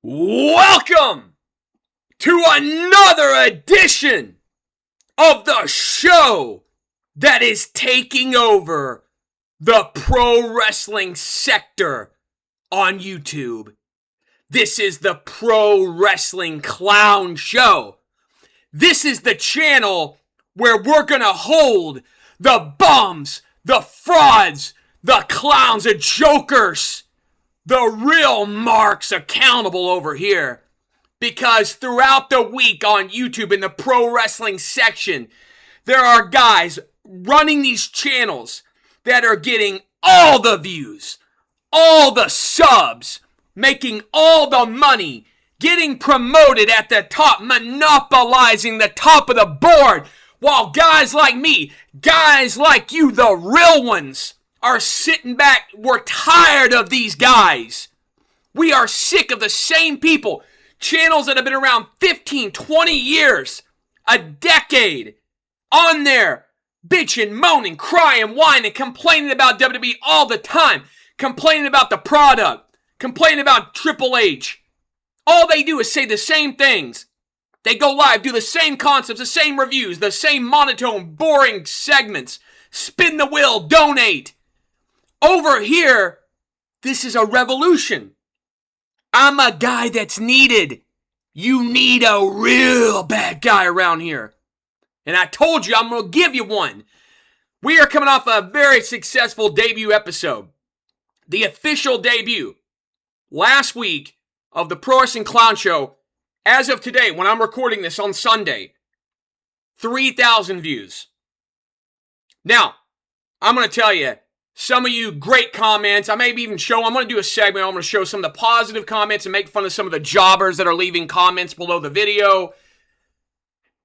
Welcome to another edition of the show that is taking over the pro wrestling sector on YouTube. This is the Pro Wrestling Clown Show. This is the channel where we're gonna hold the bums, the frauds, the clowns, the jokers, the real marks accountable over here. Because throughout the week on YouTube in the pro wrestling section, there are guys running these channels that are getting all the views, all the subs, making all the money, getting promoted at the top, monopolizing the top of the board, while guys like me, guys like you, the real ones, are sitting back. We're tired of these guys. We are sick of the same people. Channels that have been around 15, 20 years, a decade, on there, bitching, moaning, crying, whining, complaining about WWE all the time, complaining about the product, complaining about Triple H. All they do is say the same things. They go live, do the same concepts, the same reviews, the same monotone, boring segments. Spin the wheel, donate. Over here, this is a revolution. I'm a guy that's needed. You need a real bad guy around here. And I told you I'm going to give you one. We are coming off a very successful debut episode. The official debut last week of the Pro Wrestling Clown Show. As of today, when I'm recording this on Sunday, 3,000 views. Now, I'm going to tell you, some of you great comments. I'm going to do a segment. I'm going to show some of the positive comments and make fun of some of the jobbers that are leaving comments below the video.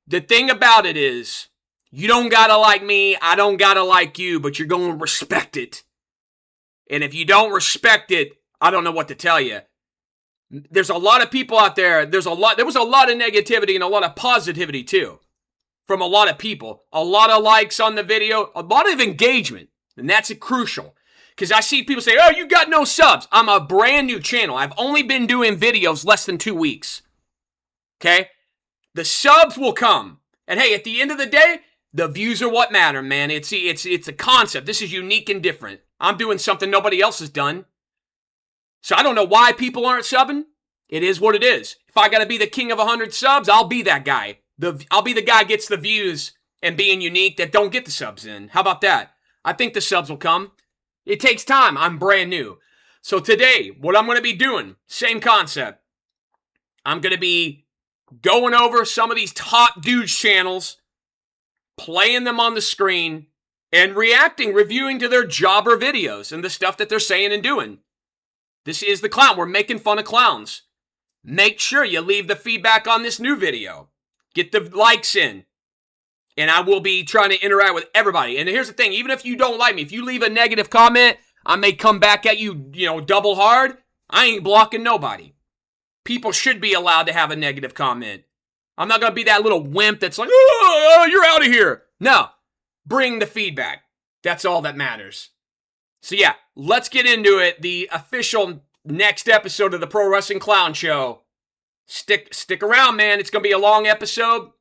The thing about it is, you don't got to like me. I don't got to like you, but you're going to respect it. And if you don't respect it, I don't know what to tell you. There's a lot of people out there. There was a lot of negativity and a lot of positivity too. From a lot of people. A lot of likes on the video. A lot of engagement. And that's crucial. Because I see people say, oh, you got no subs. I'm a brand new channel. I've only been doing videos less than 2 weeks. Okay? The subs will come. And hey, at the end of the day, the views are what matter, man. It's a concept. This is unique and different. I'm doing something nobody else has done. So I don't know why people aren't subbing. It is what it is. If I got to be the king of 100 subs, I'll be that guy. I'll be the guy gets the views and being unique that don't get the subs in. How about that? I think the subs will come. It takes time. I'm brand new. So today, what I'm going to be doing, same concept. I'm going to be going over some of these top dudes' channels, playing them on the screen, and reviewing to their jobber videos and the stuff that they're saying and doing. This is the clown. We're making fun of clowns. Make sure you leave the feedback on this new video. Get the likes in. And I will be trying to interact with everybody. And here's the thing, even if you don't like me, if you leave a negative comment, I may come back at you, double hard. I ain't blocking nobody. People should be allowed to have a negative comment. I'm not going to be that little wimp that's like, oh, you're out of here. No, bring the feedback. That's all that matters. So yeah, let's get into it. The official next episode of the Pro Wrestling Clown Show. Stick around, man. It's going to be a long episode.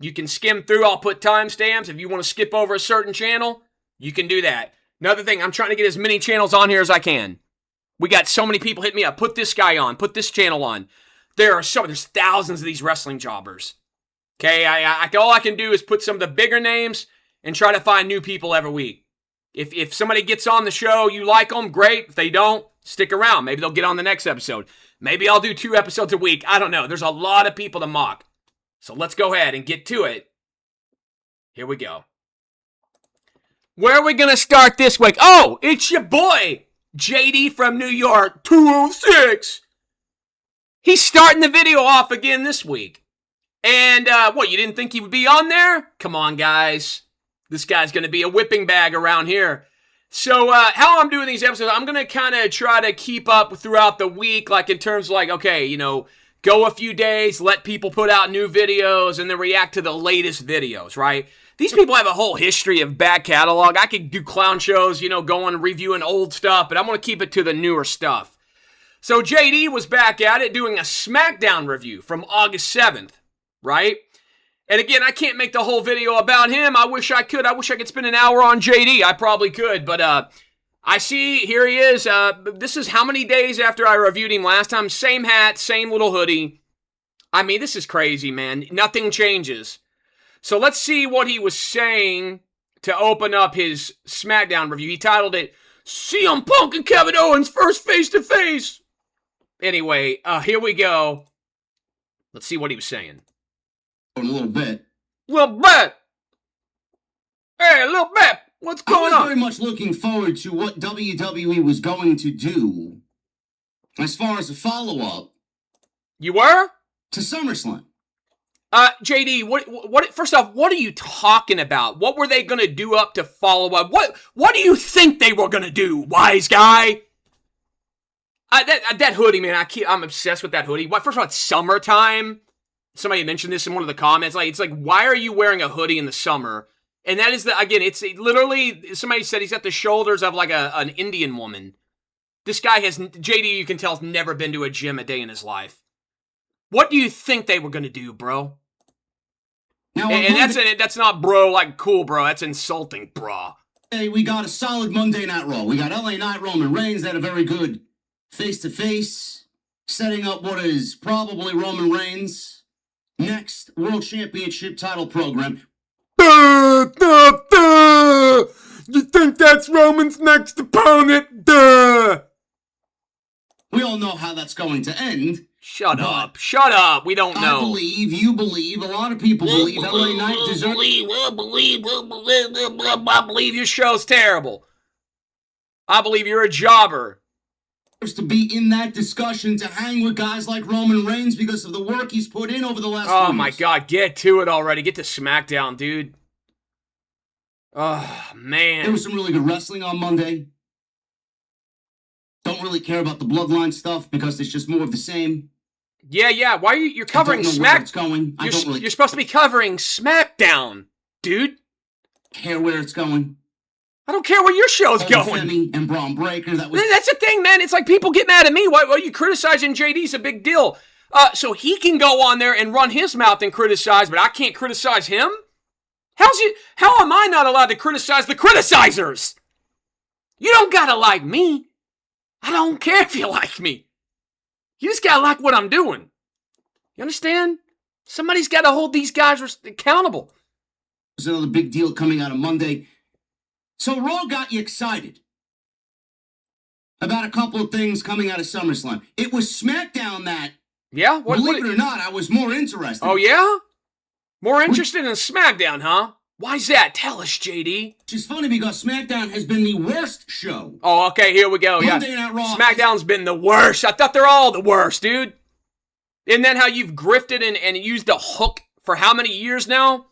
You can skim through. I'll put timestamps. If you want to skip over a certain channel, you can do that. Another thing, I'm trying to get as many channels on here as I can. We got so many people hit me up. Put this guy on. Put this channel on. There's thousands of these wrestling jobbers. Okay, all I can do is put some of the bigger names and try to find new people every week. If somebody gets on the show, you like them, great. If they don't, stick around. Maybe they'll get on the next episode. Maybe I'll do 2 episodes a week. I don't know. There's a lot of people to mock. So let's go ahead and get to it. Here we go. Where are we going to start this week? Oh, it's your boy, JD from New York 206. He's starting the video off again this week. And, you didn't think he would be on there? Come on, guys. This guy's going to be a whipping bag around here. So, how I'm doing these episodes, I'm going to kind of try to keep up throughout the week, like in terms of okay, go a few days, let people put out new videos, and then react to the latest videos, right? These people have a whole history of back catalog. I could do clown shows, going reviewing old stuff, but I'm going to keep it to the newer stuff. So JD was back at it doing a Smackdown review from August 7th, right? And again, I can't make the whole video about him. I wish I could. I wish I could spend an hour on JD. I probably could, but I see, here he is. This is how many days after I reviewed him last time? Same hat, same little hoodie. I mean, this is crazy, man. Nothing changes. So let's see what he was saying to open up his Smackdown review. He titled it, CM Punk and Kevin Owens first face-to-face. Anyway, here we go. Let's see what he was saying. A little bit. Little bit. Hey, little bit. What's going on? I was very much looking forward to what WWE was going to do as far as a follow-up. You were? To SummerSlam. JD, what? First off, what are you talking about? What were they gonna do up to follow up? What do you think they were gonna do, wise guy? That hoodie, man. I'm obsessed with that hoodie. First of all, it's summertime. Somebody mentioned this in one of the comments. It's like, why are you wearing a hoodie in the summer? And that is it's literally, somebody said he's got the shoulders of like an Indian woman. This guy has, JD, you can tell, has never been to a gym a day in his life. What do you think they were going to do, bro? Now, and that's not bro like cool, bro. That's insulting, bro. Hey, we got a solid Monday Night Raw. We got LA Knight, Roman Reigns. They had a very good face-to-face, setting up what is probably Roman Reigns' next World Championship title program. You think that's Roman's next opponent? We all know how that's going to end. Shut up. Shut up. We don't know. I believe, you believe, a lot of people believe LA Knight deserves... I believe your show's terrible. I believe you're a jobber. ...to be in that discussion, to hang with guys like Roman Reigns because of the work he's put in over the last few Oh my God, get to it already. Get to Smackdown, dude. Oh, man. There was some really good wrestling on Monday. Don't really care about the bloodline stuff because it's just more of the same. Yeah. Why are you're covering SmackDown? You're supposed to be covering Smackdown, dude. Care where it's going. I don't care where your show's going. Femi and Braun Breaker. That's the thing, man. It's like people get mad at me. Why are you criticizing JD's a big deal? So he can go on there and run his mouth and criticize, but I can't criticize him? How am I not allowed to criticize the criticizers? You don't gotta like me. I don't care if you like me. You just gotta like what I'm doing. You understand? Somebody's gotta hold these guys accountable. There's another big deal coming out of Monday. So Raw got you excited about a couple of things coming out of SummerSlam. It was SmackDown that, believe it or not, I was more interested. Oh, yeah? More interested in SmackDown, huh? Why's that? Tell us, JD. Which is funny because SmackDown has been the worst show. Oh, okay, here we go. Monday Night Raw. SmackDown's been the worst. I thought they're all the worst, dude. Isn't that how you've grifted and used a hook for how many years now?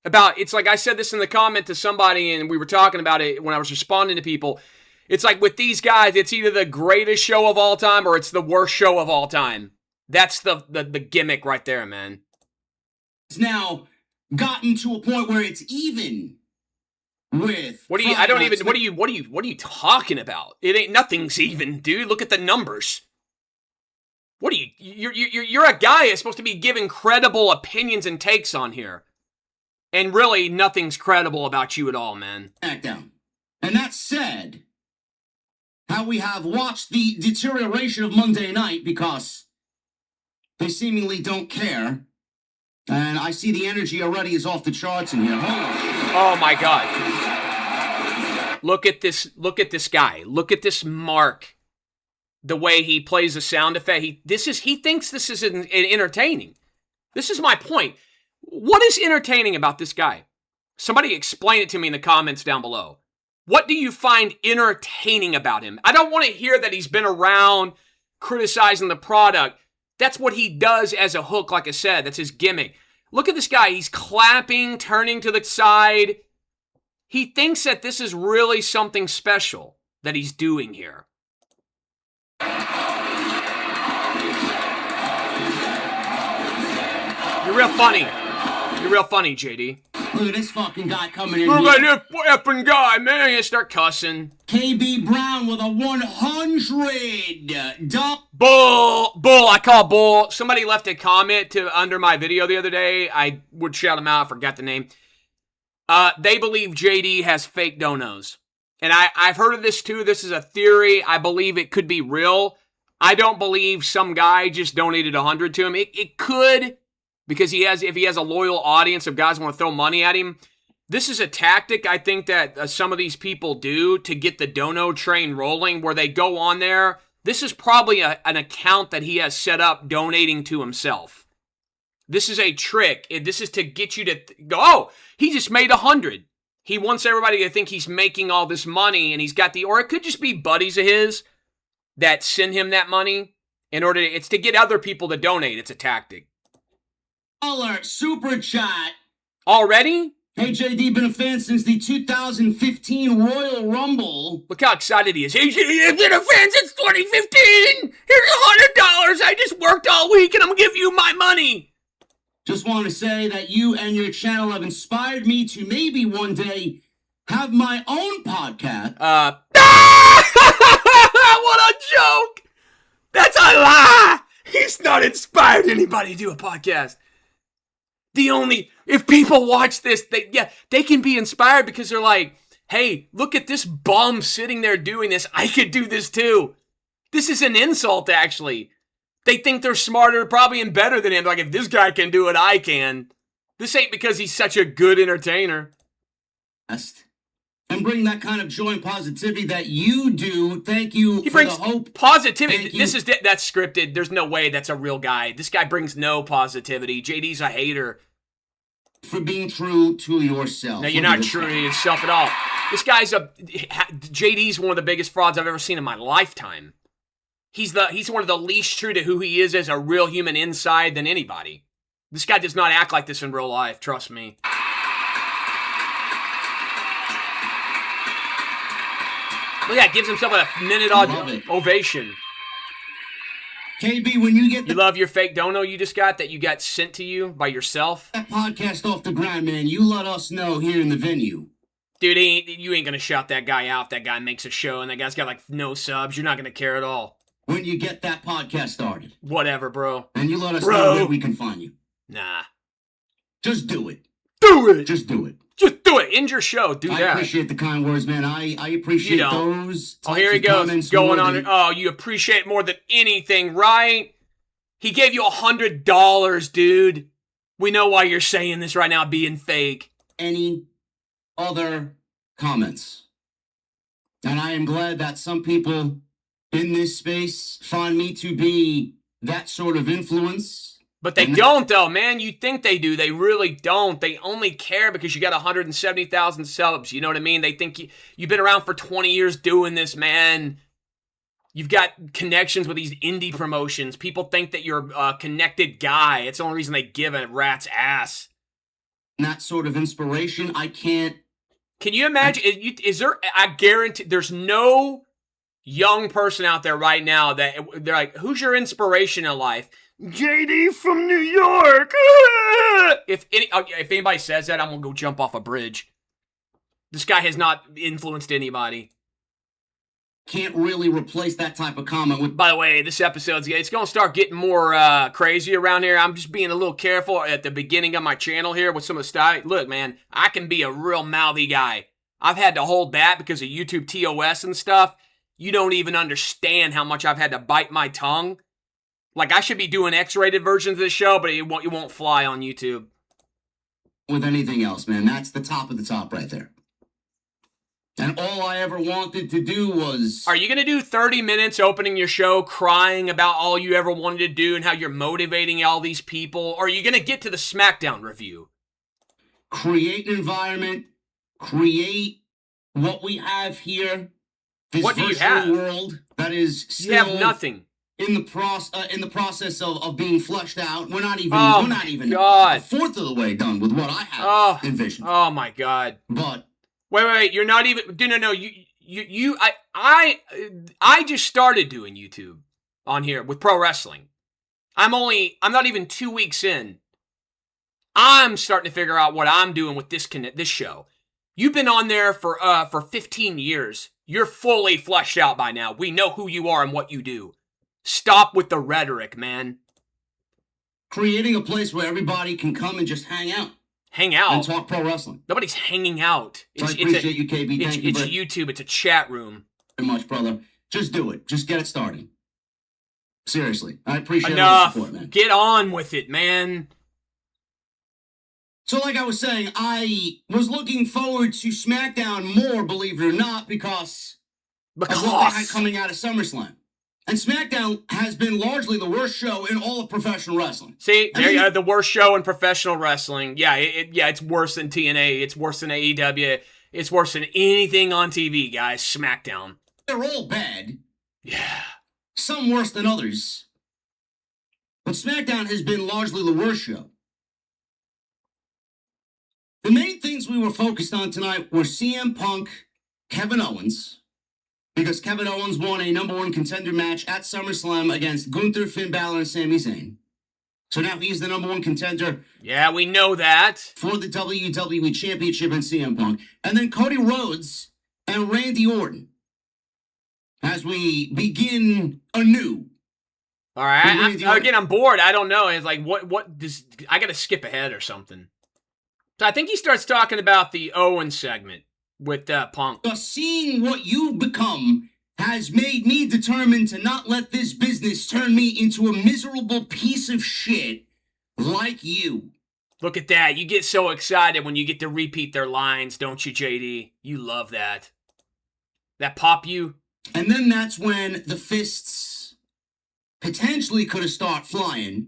It's like I said this in the comment to somebody, and we were talking about it when I was responding to people. It's like with these guys, it's either the greatest show of all time or it's the worst show of all time. That's the gimmick right there, man. It's now gotten to a point where it's even with... What are you talking about? It ain't, nothing's even, dude. Look at the numbers. What are you're a guy that's supposed to be giving credible opinions and takes on here. And really, nothing's credible about you at all, man. SmackDown. And that said, how we have watched the deterioration of Monday night because they seemingly don't care. And I see the energy already is off the charts in here. Oh my God. Look at this guy. Look at this Mark. The way he plays a sound effect. He thinks this is entertaining. This is my point. What is entertaining about this guy? Somebody explain it to me in the comments down below. What do you find entertaining about him? I don't want to hear that he's been around criticizing the product. That's what he does as a hook, like I said. That's his gimmick. Look at this guy. He's clapping, turning to the side. He thinks that this is really something special that he's doing here. You're real funny. You're real funny, JD. Look at this fucking guy coming in Look here. at this effing guy, man. You start cussing. KB Brown with a 100. Bull. I call bull. Somebody left a comment under my video the other day. I would shout him out. I forgot the name. They believe JD has fake donos. And I've heard of this too. This is a theory. I believe it could be real. I don't believe some guy just donated 100 to him. It could, because if he has a loyal audience of guys who want to throw money at him. This is a tactic I think that some of these people do to get the dono train rolling, where they go on there. This is probably an account that he has set up donating to himself. This is a trick. This is to get you to go, oh, he just made 100. He wants everybody to think he's making all this money, and he's got or it could just be buddies of his that send him that money it's to get other people to donate. It's a tactic. Super chat. Already? Hey, JD, been a fan since the 2015 Royal Rumble. Look how excited he is. Hey, I've been a fan since 2015. Here's $100. I just worked all week, and I'm going to give you my money. Just want to say that you and your channel have inspired me to maybe one day have my own podcast. What a joke! That's a lie! He's not inspired anybody to do a podcast. If people watch this, they can be inspired because they're like, hey, look at this bum sitting there doing this. I could do this too. This is an insult, actually. They think they're smarter, probably, and better than him. Like, if this guy can do it, I can. This ain't because he's such a good entertainer. And bring that kind of joy and positivity that you do. Thank you He for brings the hope. positivity. That's scripted. There's no way that's a real guy. This guy brings no positivity. JD's a hater. For being true to yourself. No, you're not true to yourself at all. This guy's JD's one of the biggest frauds I've ever seen in my lifetime. He's one of the least true to who he is as a real human inside than anybody. This guy does not act like this in real life, trust me. Look at that, gives himself a minute ovation. KB, when you get You love your fake dono you just got that you got sent to you by yourself? that podcast off the ground, man, you let us know here in the venue. Dude, you ain't gonna shout that guy out if that guy makes a show and that guy's got like no subs. You're not gonna care at all. When you get that podcast started. Whatever, bro. And you let us know where we can find you. Nah. Just do it. Do it! Just do it. Just do it. End your show. Do I that. appreciate the kind words, man. I appreciate those. Oh, here he goes. Going on. Oh, you appreciate more than anything, right? He gave you $100, dude. We know why you're saying this right now, being fake. Any other comments? And I am glad that some people in this space find me to be that sort of influence. But they don't, though, man. You think they do. They really don't. They only care because you got 170,000 subs. You know what I mean? They think you've been around for 20 years doing this, man. You've got connections with these indie promotions. People think that you're a connected guy. It's the only reason they give a rat's ass. That sort of inspiration, I can't. Can you imagine? Is there, I guarantee, there's no young person out there right now that they're like, who's your inspiration in life? JD from New York. If anybody says that, I'm going to go jump off a bridge. This guy has not influenced anybody. Can't really replace that type of comment with. By the way, this episode's it's going to start getting more crazy around here. I'm just being a little careful at the beginning of my channel here with some of the style. Look, man, I can be a real mouthy guy. I've had to hold back because of YouTube TOS and stuff. You don't even understand how much I've had to bite my tongue. Like, I should be doing X-rated versions of this show, but it won't fly on YouTube. With anything else, man. That's the top of the top right there. And all I ever wanted to do was... Are you going to do 30 minutes opening your show crying about all you ever wanted to do and how you're motivating all these people? Or are you going to get to the Smackdown review? Create an environment. Create what we have here. This what do you have? World that is still... You have nothing. In the process of being fleshed out. We're not even God. a fourth of the way done with what I have envisioned. Oh my God. But wait, you're not even no, I just started doing YouTube on here with pro wrestling. I'm not even 2 weeks in. I'm starting to figure out what I'm doing with this show. You've been on there for 15 years. You're fully fleshed out by now. We know who you are and what you do. Stop with the rhetoric, man. Creating a place where everybody can come and just hang out. Hang out? And talk pro wrestling. Nobody's hanging out. I appreciate you, KB. Thank you. It's YouTube. It's a chat room. Very much, brother. Just do it. Just get it started. Seriously. I appreciate Enough. the support, man. Get on with it, man. So like I was saying, I was looking forward to SmackDown more, believe it or not, because of what they had coming out of SummerSlam. And SmackDown has been largely the worst show in all of professional wrestling. See, the worst show in professional wrestling. Yeah, it's worse than TNA. It's worse than AEW. It's worse than anything on TV, guys. SmackDown. They're all bad. Yeah. Some worse than others. But SmackDown has been largely the worst show. The main things we were focused on tonight were CM Punk, Kevin Owens, because Kevin Owens won a #1 contender match at SummerSlam against Gunther, Finn Balor, and Sami Zayn. So now he's the #1 contender. Yeah, we know that. For the WWE Championship and CM Punk. And then Cody Rhodes and Randy Orton. As we begin anew. All right. Again, I'm bored. I don't know. It's like, what does... I got to skip ahead or something. So I think he starts talking about the Owens segment with Punk. Seeing what you've become has made me determined to not let this business turn me into a miserable piece of shit like you. Look at that. You get so excited when you get to repeat their lines, don't you, JD? You love that. That pop you? And then that's when the fists potentially could have started flying.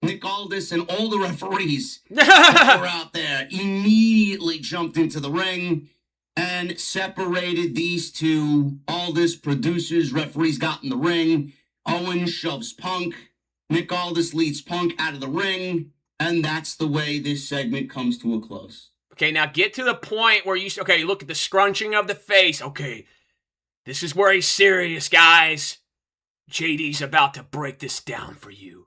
Nick Aldis and all the referees that were out there immediately jumped into the ring and separated these two. Aldis, producers, referees got in the ring. Owens shoves Punk. Nick Aldis leads Punk out of the ring. And that's the way this segment comes to a close. Okay, now get to the point where you... Okay, look at the scrunching of the face. Okay, this is where he's serious, guys. JD's about to break this down for you.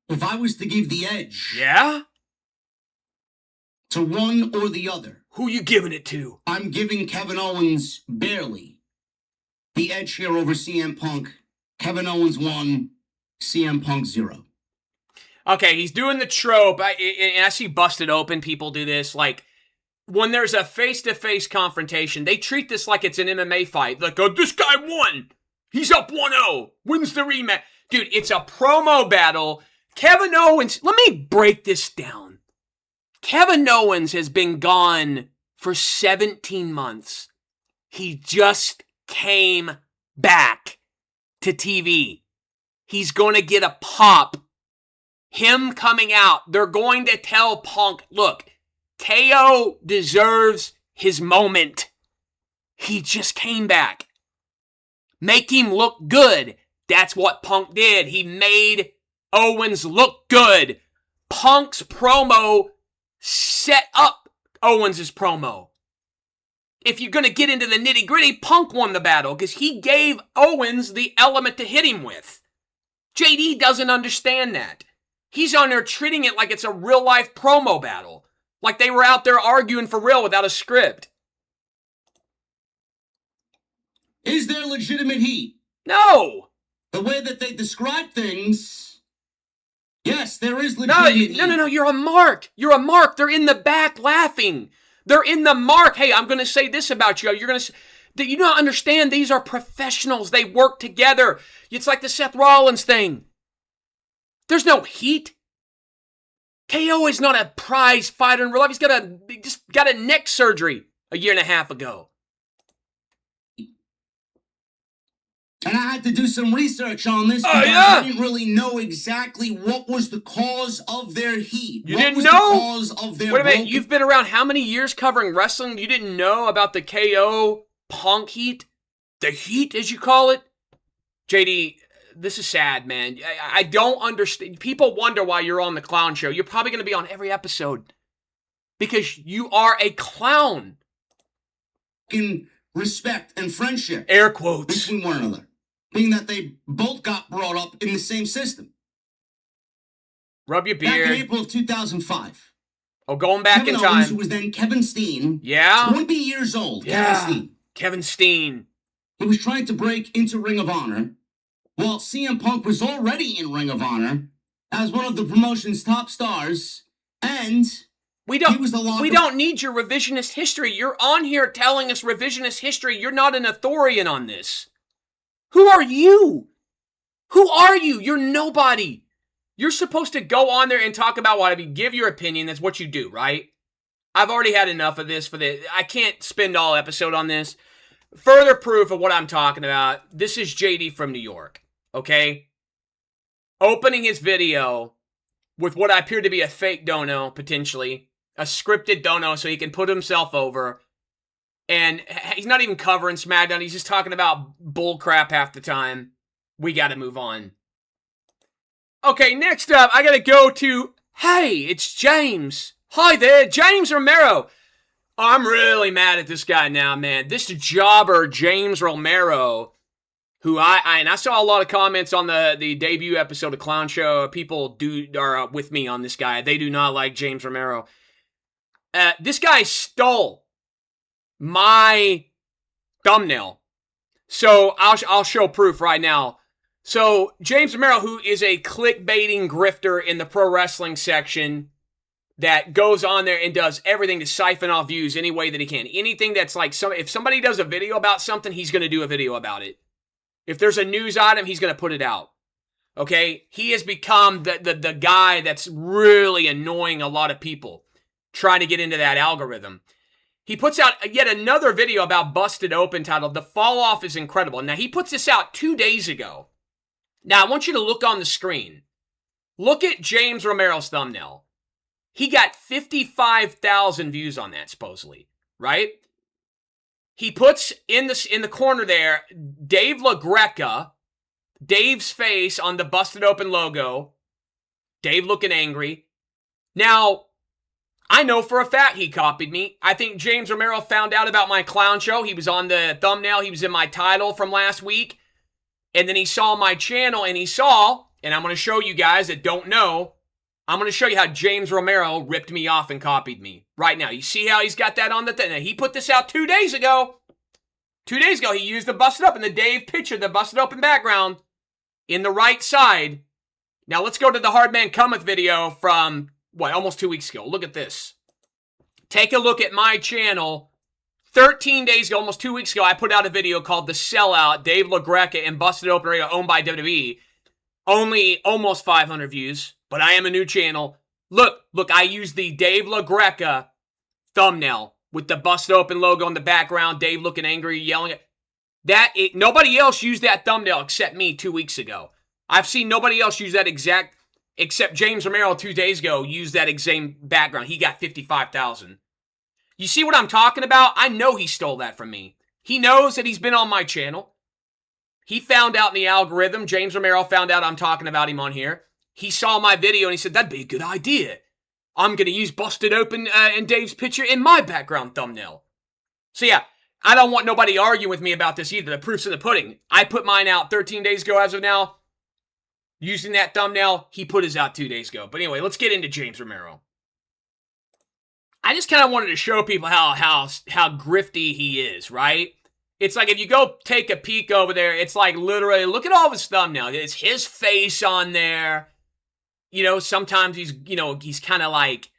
If I was to give the edge... Yeah? To one or the other... Who you giving it to? I'm giving Kevin Owens barely the edge here over CM Punk. Kevin Owens 1, CM Punk 0. Okay, he's doing the trope. I see Busted Open people do this. Like, when there's a face-to-face confrontation, they treat this like it's an MMA fight. Like, oh, this guy won. He's up 1-0. Wins the rematch. Dude, it's a promo battle. Kevin Owens, let me break this down. Kevin Owens has been gone for 17 months. He just came back to TV. He's going to get a pop. Him coming out, they're going to tell Punk, look, KO deserves his moment. He just came back. Make him look good. That's what Punk did. He made Owens look good. Punk's promo set up Owens' promo. If you're going to get into the nitty-gritty, Punk won the battle because he gave Owens the element to hit him with. JD doesn't understand that. He's on there treating it like it's a real-life promo battle. Like they were out there arguing for real without a script. Is there legitimate heat? No. The way that they describe things, yes, there is legitimate heat. No, you're a mark. You're a mark. They're in the back laughing. They're in the mark. Hey, I'm going to say this about you. You're going to... Do you not understand? These are professionals. They work together. It's like the Seth Rollins thing. There's no heat. KO is not a prize fighter in real life. He just got a neck surgery a year and a half ago. And I had to do some research on this because I didn't really know exactly what was the cause of their heat. You didn't know? The cause of their Wait a minute, you've been around how many years covering wrestling? You didn't know about the KO Punk heat? The heat, as you call it? JD, this is sad, man. I don't understand. People wonder why you're on the clown show. You're probably going to be on every episode because you are a clown. In respect and friendship. Air quotes. Between one another. Being that they both got brought up in the same system. Rub your Back in beard. April of 2005. Oh, going back Kevin in Owens, who time. was then Kevin Steen. Yeah. 20 years old. Yeah. Kevin Steen. Kevin Steen. He was trying to break into Ring of Honor, while CM Punk was already in Ring of Honor as one of the promotion's top stars, and We don't he don't need your revisionist history. You're on here telling us revisionist history. You're not an authorian on this. Who are you? Who are you? You're nobody. You're supposed to go on there and talk about what I mean, give your opinion. That's what you do, right? I've already had enough of this I can't spend all episode on this. Further proof of what I'm talking about. This is JD from New York, okay? Opening his video with what appeared to be a fake dono, potentially. A scripted dono so he can put himself over. And he's not even covering Smackdown. He's just talking about bullcrap half the time. We gotta move on. Okay, next up, I gotta go to... Hey, it's James. Hi there, James Romero. I'm really mad at this guy now, man. This jobber, James Romero, who I saw a lot of comments on the debut episode of Clown Show. People are with me on this guy. They do not like James Romero. This guy stole my thumbnail. So I'll show proof right now. So James Romero, who is a clickbaiting grifter in the pro wrestling section, that goes on there and does everything to siphon off views any way that he can. Anything that's like, if somebody does a video about something, he's going to do a video about it. If there's a news item, he's going to put it out. Okay? He has become the guy that's really annoying a lot of people trying to get into that algorithm. He puts out yet another video about Busted Open titled, "The Fall Off is Incredible." Now, he puts this out 2 days ago. Now, I want you to look on the screen. Look at James Romero's thumbnail. He got 55,000 views on that, supposedly, right? He puts in the corner there, Dave LaGreca, Dave's face on the Busted Open logo, Dave looking angry. Now, I know for a fact he copied me. I think James Romero found out about my clown show. He was on the thumbnail. He was in my title from last week. And then he saw my channel and he saw, and I'm going to show you guys that don't know, I'm going to show you how James Romero ripped me off and copied me right now. You see how he's got that on the thing? He put this out 2 days ago. 2 days ago, he used the Busted Up in the Dave picture, the Busted Open background in the right side. Now let's go to the TheHardmanCometh video from, almost 2 weeks ago. Look at this. Take a look at my channel. 13 days ago, almost 2 weeks ago, I put out a video called The Sellout, Dave LaGreca and Busted Open Radio, owned by WWE. Only almost 500 views. But I am a new channel. Look, I used the Dave LaGreca thumbnail with the Busted Open logo in the background, Dave looking angry, yelling at... Nobody else used that thumbnail except me 2 weeks ago. I've seen nobody else use that except James Romero 2 days ago use that exact background. He got 55,000. You see what I'm talking about? I know he stole that from me. He knows that he's been on my channel. He found out in the algorithm. James Romero found out I'm talking about him on here. He saw my video and he said, that'd be a good idea. I'm going to use Busted Open and Dave's picture in my background thumbnail. So yeah, I don't want nobody arguing with me about this either. The proof's in the pudding. I put mine out 13 days ago as of now. Using that thumbnail, he put his out 2 days ago. But anyway, let's get into James Romero. I just kind of wanted to show people how grifty he is, right? It's like if you go take a peek over there, it's like literally, look at all of his thumbnails. It's his face on there. You know, sometimes he's kind of like,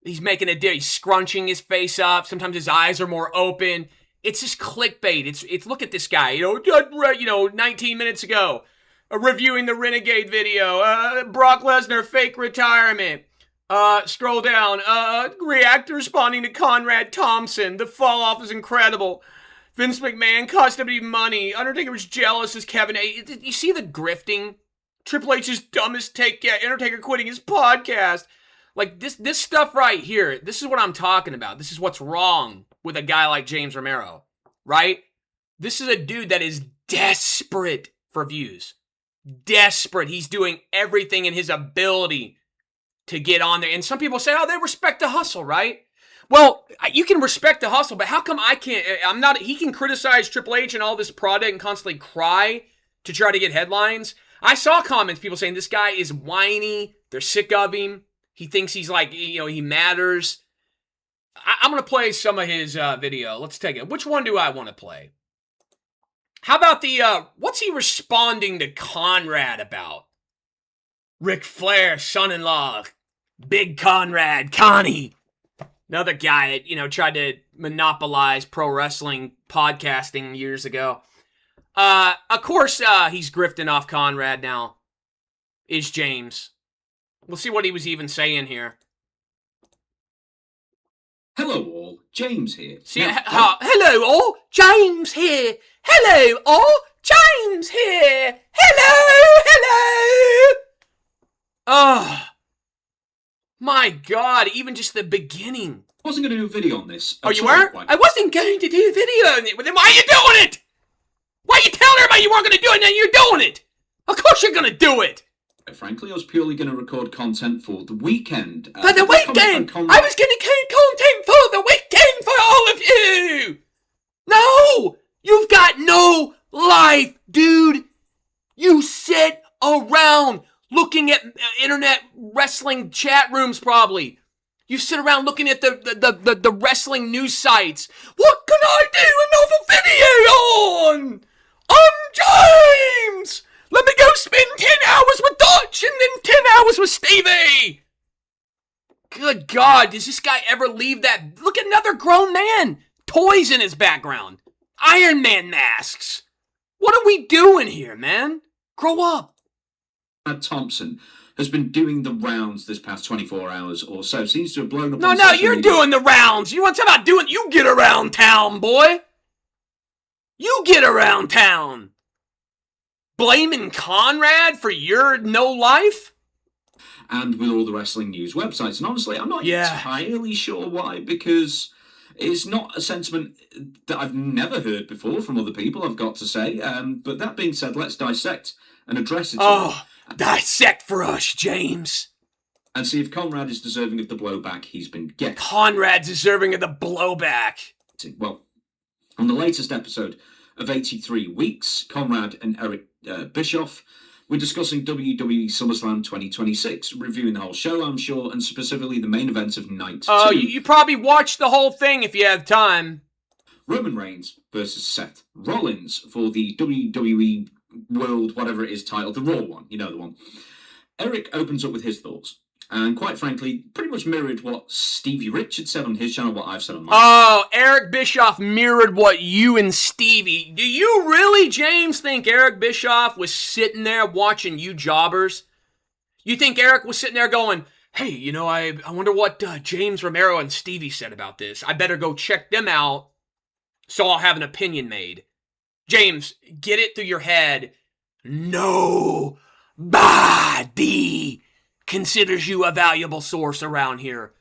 he's making a deal. He's scrunching his face up. Sometimes his eyes are more open. It's just clickbait. It's look at this guy, 19 minutes ago, reviewing the Renegade video, Brock Lesnar fake retirement. Scroll down, reactor responding to Conrad Thompson. The fall off is incredible. Vince McMahon cost WWE money. Undertaker was jealous as Kevin A. You see the grifting? Triple H's dumbest take yet. Undertaker quitting his podcast. Like, this stuff right here, this is what I'm talking about. This is what's wrong with a guy like James Romero, right? This is a dude that is desperate for views. Desperate. He's doing everything in his ability to get on there. And some people say, oh, they respect the hustle, right? Well, you can respect the hustle, but how come I can't? He can criticize Triple H and all this product and constantly cry to try to get headlines. I saw comments, people saying this guy is whiny. They're sick of him. He thinks he's like, he matters. I'm going to play some of his video. Let's take it. Which one do I want to play? How about the, what's he responding to Conrad about? Ric Flair, son-in-law, Big Conrad, Connie. Another guy that, tried to monopolize pro wrestling podcasting years ago. Of course, he's grifting off Conrad now, is James. We'll see what he was even saying here. Hello all, James here. Hello all, James here. Hello all, James here. Hello. Oh, my God, even just the beginning. I wasn't going to do a video on this. Oh, you weren't? I wasn't going to do a video on it. Well, then why are you doing it? Why are you telling everybody you weren't going to do it and then you're doing it? Of course you're going to do it. Frankly, I was purely going to record content for the weekend. For the weekend? I was going to create content for the weekend for all of you! No! You've got no life, dude! You sit around looking at internet wrestling chat rooms, probably. You sit around looking at the wrestling news sites. What can I do another video on? I'm James! Let me go spend 10 hours with Dutch and then 10 hours with Stevie! Good God, does this guy ever leave that? Look at another grown man. Toys in his background. Iron Man masks. What are we doing here, man? Grow up. Thompson has been doing the rounds this past 24 hours or so. Seems to have blown up. No, you're doing the rounds. You want to talk about doing? You get around town, boy. You get around town. Blaming Conrad for your no life? And with all the wrestling news websites. And honestly, I'm not entirely sure why, because it's not a sentiment that I've never heard before from other people, I've got to say. But that being said, let's dissect and address it. Dissect for us, James. And see if Conrad is deserving of the blowback he's been getting. Conrad's deserving of the blowback. Well, on the latest episode of 83 Weeks, Conrad and Eric Bischoff, we're discussing WWE SummerSlam 2026, reviewing the whole show, I'm sure, and specifically the main event of Night 2. Oh, you probably watched the whole thing if you have time. Roman Reigns versus Seth Rollins for the WWE World, whatever it is, title, the Raw one, you know the one. Eric opens up with his thoughts, and quite frankly, pretty much mirrored what Stevie Richards said on his channel, what I've said on mine. Oh, Eric Bischoff mirrored what you and Stevie... Do you really, James, think Eric Bischoff was sitting there watching you jobbers? You think Eric was sitting there going, hey, I wonder what James Romero and Stevie said about this. I better go check them out so I'll have an opinion made. James, get it through your head. Nobody considers you a valuable source around here.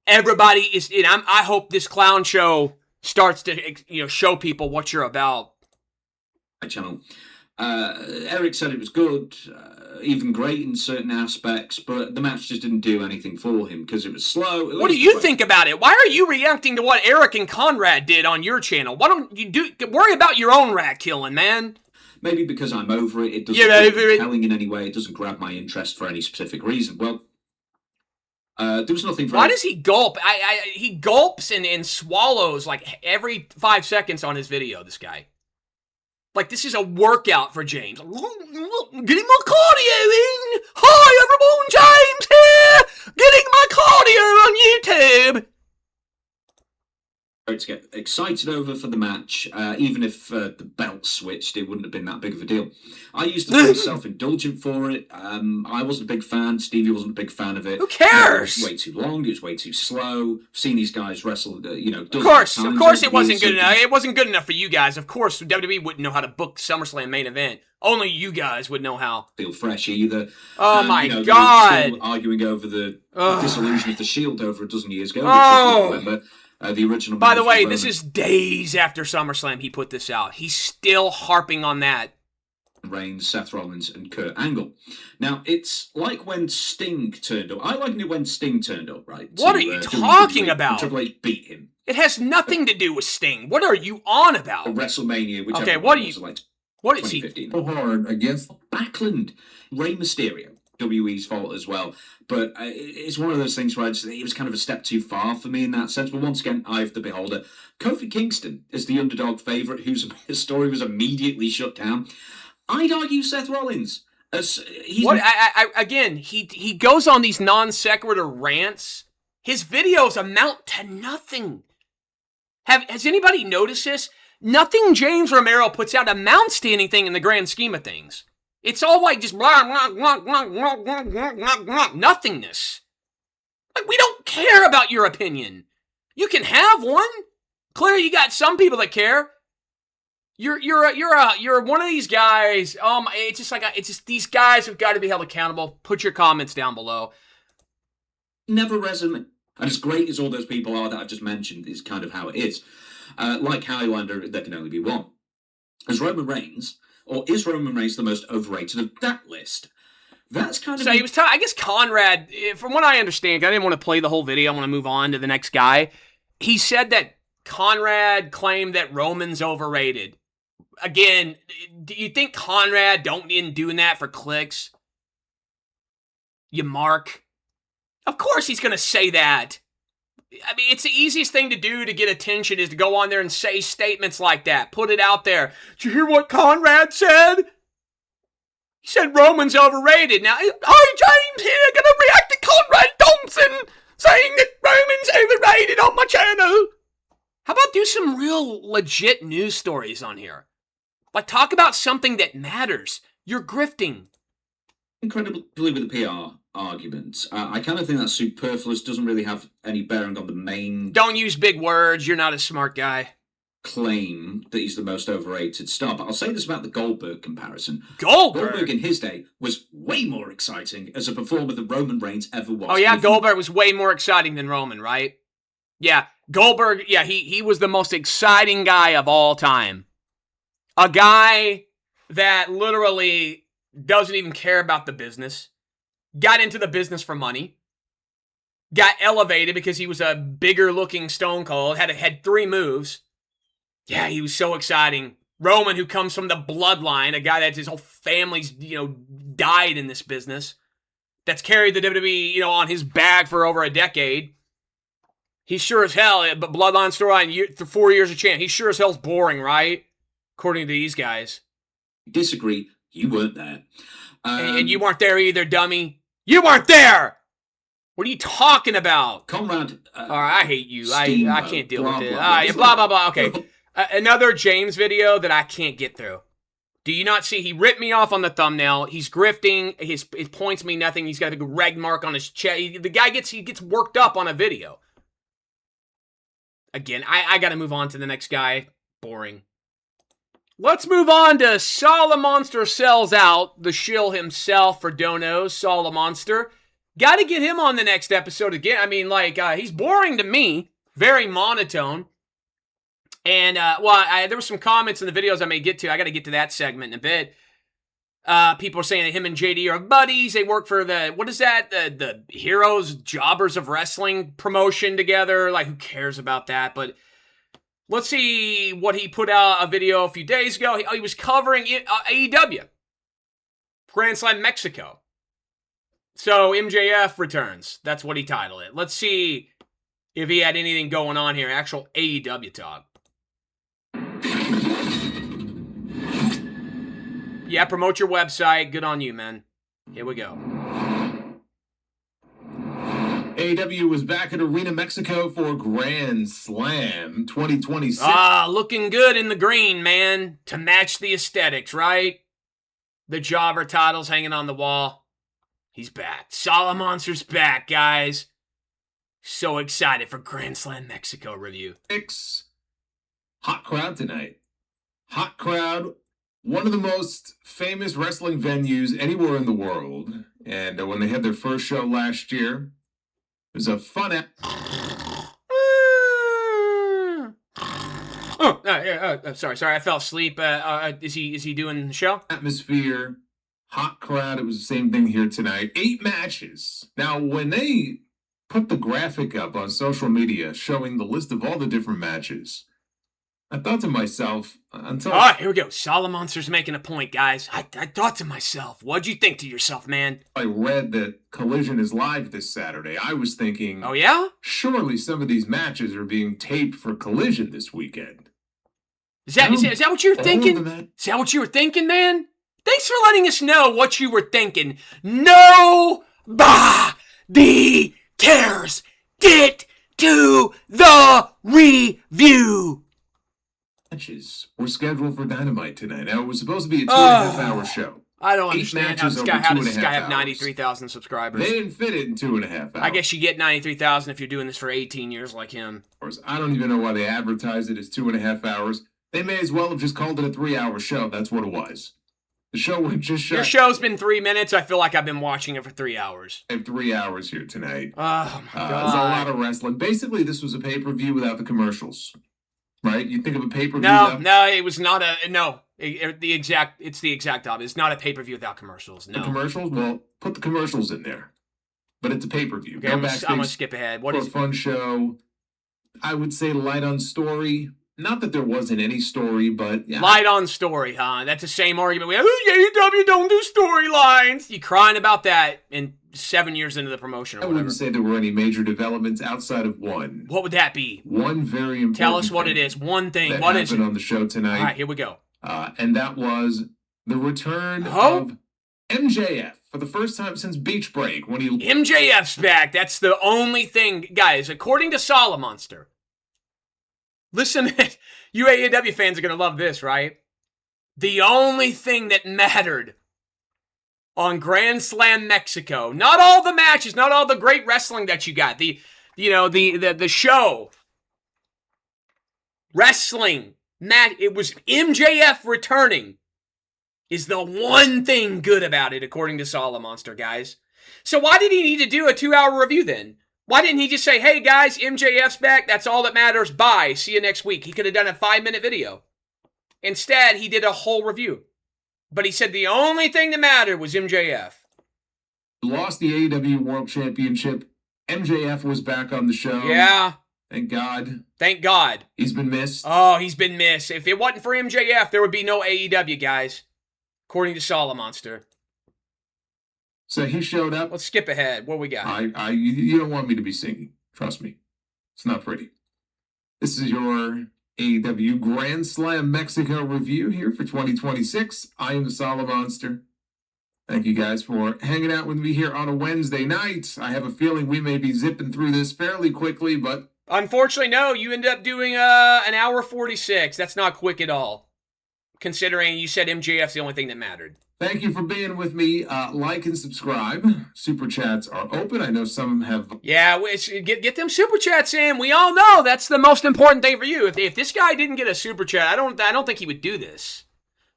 Everybody is, I hope this clown show starts to, show people what you're about. My channel. Eric said it was good, even great in certain aspects, but the match just didn't do anything for him because it was slow. What do you think about it? Why are you reacting to what Eric and Conrad did on your channel? Why don't you worry about your own rat killing, man? Maybe because I'm over it. It doesn't compelling in any way. It doesn't grab my interest for any specific reason. Well, there was nothing. Why does he gulp? He gulps and swallows like every 5 seconds on his video. This guy, like this is a workout for James. Getting my cardio in. Hi everyone, James here. Getting my cardio on YouTube. To get excited over for the match, even if the belt switched, it wouldn't have been that big of a deal. I used to feel self-indulgent for it. I wasn't a big fan. Stevie wasn't a big fan of it. Who cares? It was way too long. It was way too slow. I've seen these guys wrestle, Of course, it wasn't good enough. It wasn't good enough for you guys. Of course, WWE wouldn't know how to book SummerSlam main event. Only you guys would know how. Feel fresh either. Oh my God! Still arguing over the dissolution of the Shield over a dozen years ago. Remember. The original. By the way, this is days after SummerSlam he put this out. He's still harping on that. Reigns, Seth Rollins, and Kurt Angle. Now, it's like when Sting turned up. I liked it when Sting turned up, right? What are you talking about? Triple H beat him. It has nothing to do with Sting. What are you on about? WrestleMania, which okay, what are you? Like What is he? 2015. So hard against Backlund, Rey Mysterio, WE's fault as well. But it's one of those things where it was kind of a step too far for me in that sense. But once again, I've the beholder. Kofi Kingston is the underdog favourite, whose story was immediately shut down. I'd argue Seth Rollins. Again, he goes on these non sequitur rants. His videos amount to nothing. Has anybody noticed this? Nothing James Romero puts out amounts to anything in the grand scheme of things. It's all like just blah, blah, blah, blah, blah, blah, blah, blah, blah, nothingness. Like, we don't care about your opinion. You can have one. Clearly, you got some people that care. You're one of these guys. It's just these guys have got to be held accountable. Put your comments down below. Never resonate. And as great as all those people are that I've just mentioned, is kind of how it is. Like Highlander, there can only be one. As Roman Reigns, or is Roman Reigns the most overrated of that list? That's kind of... So he was I guess Conrad, from what I understand, I didn't want to play the whole video. I want to move on to the next guy. He said that Conrad claimed that Roman's overrated. Again, do you think Conrad isn't doing that for clicks? You mark? Of course he's going to say that. I mean, it's the easiest thing to do to get attention is to go on there and say statements like that. Put it out there. Did you hear what Conrad said? He said Roman's overrated. Now, I, James here, going to react to Conrad Thompson saying that Roman's overrated on my channel. How about do some real legit news stories on here? Like, talk about something that matters. You're grifting. Incredibly with the PR arguments. I kind of think that's superfluous, doesn't really have any bearing on the main... Don't use big words, you're not a smart guy. ...claim that he's the most overrated star. But I'll say this about the Goldberg comparison. Goldberg in his day was way more exciting as a performer than Roman Reigns ever was. Oh yeah, Goldberg was way more exciting than Roman, right? Yeah, Goldberg, yeah, he was the most exciting guy of all time. A guy that literally doesn't even care about the business. Got into the business for money. Got elevated because he was a bigger looking Stone Cold. Had 3 moves. Yeah, he was so exciting. Roman, who comes from the bloodline, a guy that his whole family's, died in this business. That's carried the WWE, on his back for over a decade. He's sure as hell, but bloodline storyline, 4 years of champ. He sure as hell's boring, right? According to these guys. Disagree. You weren't there. And you weren't there either, dummy. You weren't there! What are you talking about? Conrad... all right, I hate you. I can't deal with it. Blah, blah, blah. Okay. Another James video that I can't get through. Do you not see? He ripped me off on the thumbnail. He's grifting. His points mean nothing. He's got a big reg mark on his chest. The guy gets worked up on a video. Again, I got to move on to the next guy. Boring. Let's move on to Solomonster sells out. The shill himself for donos. Solomonster. Got to get him on the next episode again. I mean, he's boring to me. Very monotone. And, there were some comments in the videos I may get to. I got to get to that segment in a bit. People are saying that him and JD are buddies. They work for the Heroes, Jobbers of Wrestling promotion together. Like, who cares about that? But let's see what he put out a video a few days ago. He was covering AEW. Grand Slam Mexico. So, MJF returns. That's what he titled it. Let's see if he had anything going on here. Actual AEW talk. Yeah, promote your website. Good on you, man. Here we go. AEW was back at Arena Mexico for Grand Slam 2026. Looking good in the green, man. To match the aesthetics, right? The jobber title's hanging on the wall. He's back. Solomonster's back, guys. So excited for Grand Slam Mexico review. Hot crowd tonight. Hot crowd. One of the most famous wrestling venues anywhere in the world. And when they had their first show last year, it was a fun sorry, I fell asleep. Is he doing the show? atmosphere, hot crowd. It was the same thing here tonight. 8 matches. Now, when they put the graphic up on social media showing the list of all the different matches, I thought to myself, until All right, here we go. Solomonster's making a point, guys. I thought to myself, what'd you think to yourself, man? I read that Collision is live this Saturday, I was thinking, Oh, yeah? surely some of these matches are being taped for Collision this weekend. Is that what you were thinking? Is that what you were thinking, man? Thanks for letting us know what you were thinking. Nobody cares. Get to the review. Matches were scheduled for Dynamite tonight. Now, it was supposed to be a 2.5-hour show. I don't 8 understand how matches does this guy have hours. 93,000 subscribers? They didn't fit it in 2.5 hours. I guess you get 93,000 if you're doing this for 18 years like him. I don't even know why they advertised it as 2.5 hours. They may as well have just called it a 3-hour show. That's what it was. The show went just shut. Your show's been 3 minutes. I feel like I've been watching it for 3 hours. I have 3 hours here tonight. Oh, my God. There's a lot of wrestling. Basically, this was a pay-per-view without the commercials. Right? You think of a pay-per-view No, it was not a... No. It's the exact opposite. It's not a pay-per-view without commercials. No. The commercials? Well, put the commercials in there. But it's a pay-per-view. Okay, I'm going to skip ahead. What for is a fun show. I would say light on story. Not that there wasn't any story, but... Yeah. Light on story, huh? That's the same argument we have. Oh, AEW don't do storylines. You crying about that in 7 years into the promotion or whatever. I wouldn't say there were any major developments outside of one. What would that be? One very important Tell us what it is. One thing. That What is it? happened on the show tonight. All right, here we go. And that was the return of MJF for the first time since Beach Break. When he MJF's back. That's the only thing. Guys, according to Solomonster. Listen, you AEW fans are going to love this, right? The only thing that mattered on Grand Slam Mexico, not all the matches, not all the great wrestling that you got, the show, wrestling, it was MJF returning is the one thing good about it, according to Solomonster, guys. So why did he need to do a 2-hour review then? Why didn't he just say, hey guys, MJF's back, that's all that matters, bye, see you next week? He could have done a 5-minute video. Instead, he did a whole review. But he said the only thing that mattered was MJF. Lost the AEW World Championship. MJF was back on the show. Yeah. Thank God. Thank God. He's been missed. Oh, he's been missed. If it wasn't for MJF, there would be no AEW, guys. According to Solomonster. So he showed up. Let's skip ahead. What we got? You don't want me to be singing. Trust me. It's not pretty. This is your AEW Grand Slam Mexico review here for 2026. I am the Solomonster. Thank you guys for hanging out with me here on a Wednesday night. I have a feeling we may be zipping through this fairly quickly, but... Unfortunately, no. You ended up doing an hour 46. That's not quick at all. Considering you said MJF's the only thing that mattered. Thank you for being with me. Like and subscribe. Super chats are open. I know some have... Yeah, get them super chats in. We all know that's the most important thing for you. If this guy didn't get a super chat, I don't think he would do this.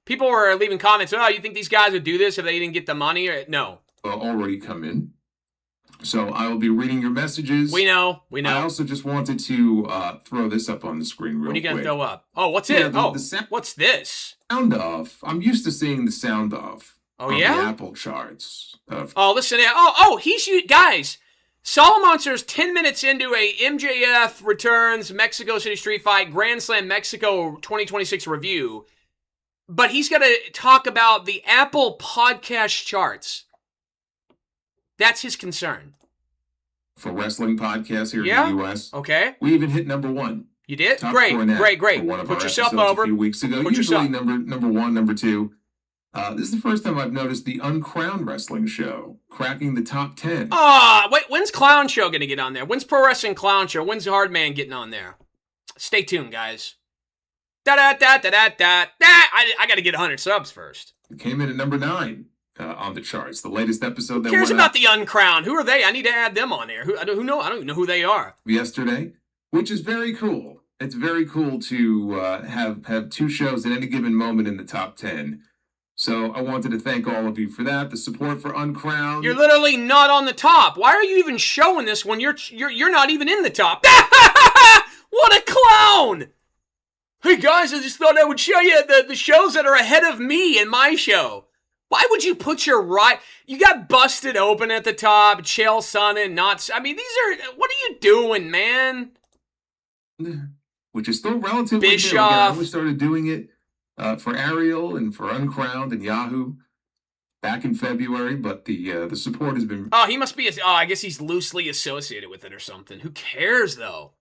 People were leaving comments, oh, you think these guys would do this if they didn't get the money? Or no. Already come in. So I will be reading your messages. We know. I also just wanted to throw this up on the screen real quick. What are you going to throw up? Oh, what's it? What's this? Sound off. I'm used to seeing the sound off. Oh, on yeah? The Apple charts. Listen. Guys. Solomonster's 10 minutes into a MJF Returns Mexico City Street Fight Grand Slam Mexico 2026 review. But he's going to talk about the Apple podcast charts. That's his concern. For wrestling podcasts here in the U.S. Okay. We even hit number 1. You did? Top Great. Put yourself over. A few weeks ago. Usually number 1, number 2. This is the first time I've noticed the Uncrowned Wrestling Show cracking the top 10. Wait, when's Clown Show going to get on there? When's Pro Wrestling Clown Show? When's Hardman getting on there? Stay tuned, guys. I got to get 100 subs first. It came in at number 9 on the charts. The latest episode that Who cares went about the Uncrowned? Who are they? I need to add them on here. I don't even know who they are. Yesterday, which is very cool. It's very cool to have 2 shows at any given moment in the top 10. So I wanted to thank all of you for that. The support for Uncrowned. You're literally not on the top. Why are you even showing this when you're not even in the top? What a clown! Hey guys, I just thought I would show you the shows that are ahead of me and my show. Why would you put your you got Busted Open at the top, Chael Sonnen, what are you doing, man? which is still relatively new. Again, I only started doing it for Ariel and for Uncrowned and Yahoo back in February, but the support has been... Oh, he must be... I guess he's loosely associated with it or something. Who cares, though?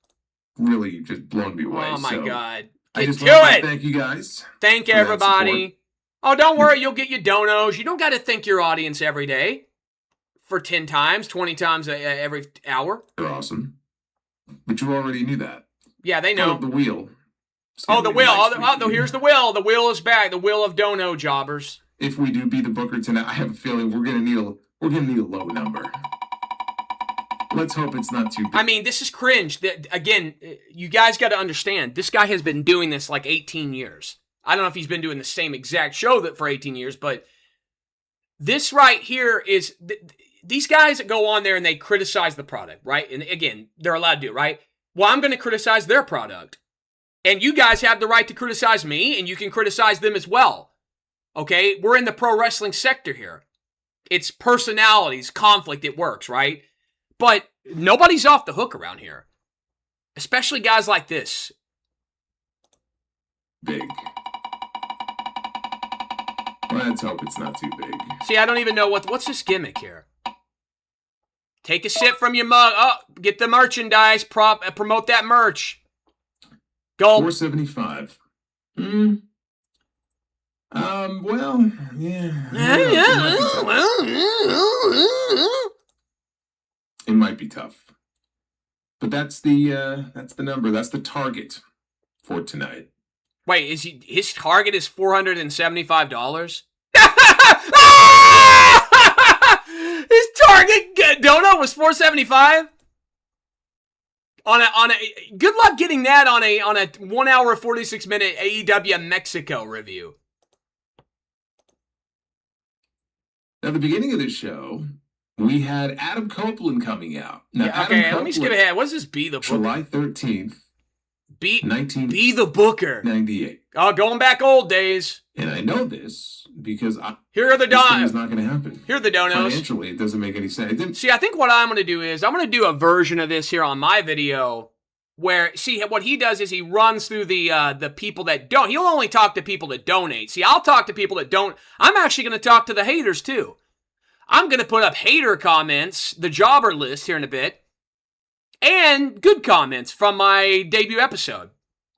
Really just blown me away. Oh, my God. I just want to thank you guys. Thank everybody. Oh, don't worry. You'll get your donos. You don't got to thank your audience every day for 10 times, 20 times every hour. They're awesome. But you already knew that. Yeah, they know. The wheel. Oh, the wheel. Oh, here's the wheel. The wheel is back. The wheel of dono jobbers. If we do beat the Booker tonight, I have a feeling we're gonna need a low number. Let's hope it's not too big. I mean, this is cringe. Again, you guys got to understand, this guy has been doing this like 18 years. I don't know if he's been doing the same exact show for 18 years, but this right here is... These guys that go on there and they criticize the product, right? And again, they're allowed to do it, right? Well, I'm going to criticize their product. And you guys have the right to criticize me, and you can criticize them as well. Okay? We're in the pro wrestling sector here. It's personalities, conflict, it works, right? But nobody's off the hook around here. Especially guys like this. Big. Let's hope it's not too big. See, I don't even know what's this gimmick here. Take a sip from your mug. Oh, get the merchandise. Promote that merch. Go. $4.75. Well, yeah. It might be tough. But that's the number. That's the target for tonight. Wait, his target is $475? His target dono was $475? On a good luck getting that on a 1 hour 46 minute AEW Mexico review. Now, at the beginning of the show, we had Adam Copeland coming out. Now, yeah, okay, let me skip ahead. What does this Be the Booker? July 13th, Be the Booker. 98. Oh, going back old days. And I know this because here are the donos. This thing is not going to happen. Here are the donos. Financially, it doesn't make any sense. See, I think what I'm going to do is I'm going to do a version of this here on my video where, see, what he does is he runs through the people that don't. He'll only talk to people that donate. See, I'll talk to people that don't. I'm actually going to talk to the haters, too. I'm going to put up hater comments, the jobber list here in a bit, and good comments from my debut episode.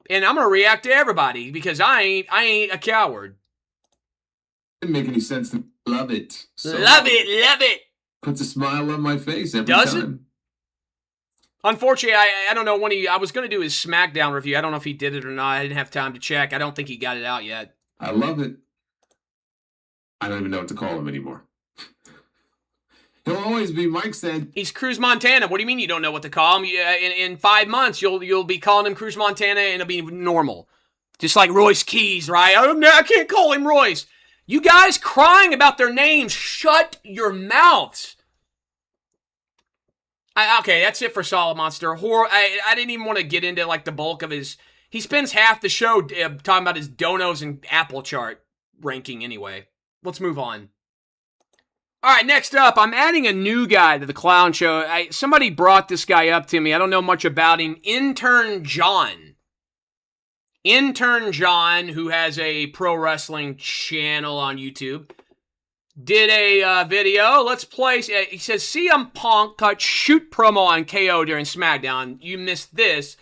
And I'm going to react to everybody because I ain't a coward. Didn't make any sense to love it. So love it. Puts a smile on my face every Does time. It? Unfortunately, I don't know when I was going to do his Smackdown review. I don't know if he did it or not. I didn't have time to check. I don't think he got it out yet. I love it. I don't even know what to call him anymore. He'll always be, Mike said. He's Cruz Montana. What do you mean you don't know what to call him? In 5 months, you'll be calling him Cruz Montana and it'll be normal. Just like Royce Keys, right? I can't call him Royce. You guys crying about their names, shut your mouths. Okay, that's it for Solomonster. I didn't even want to get into like the bulk of his... He spends half the show talking about his donos and Apple chart ranking anyway. Let's move on. All right, next up, I'm adding a new guy to the clown show. Somebody brought this guy up to me. I don't know much about him. Internjon. Internjon, who has a pro wrestling channel on YouTube, did a video. Let's play. He says, CM Punk cut shoot promo on KO during Smackdown. You missed this.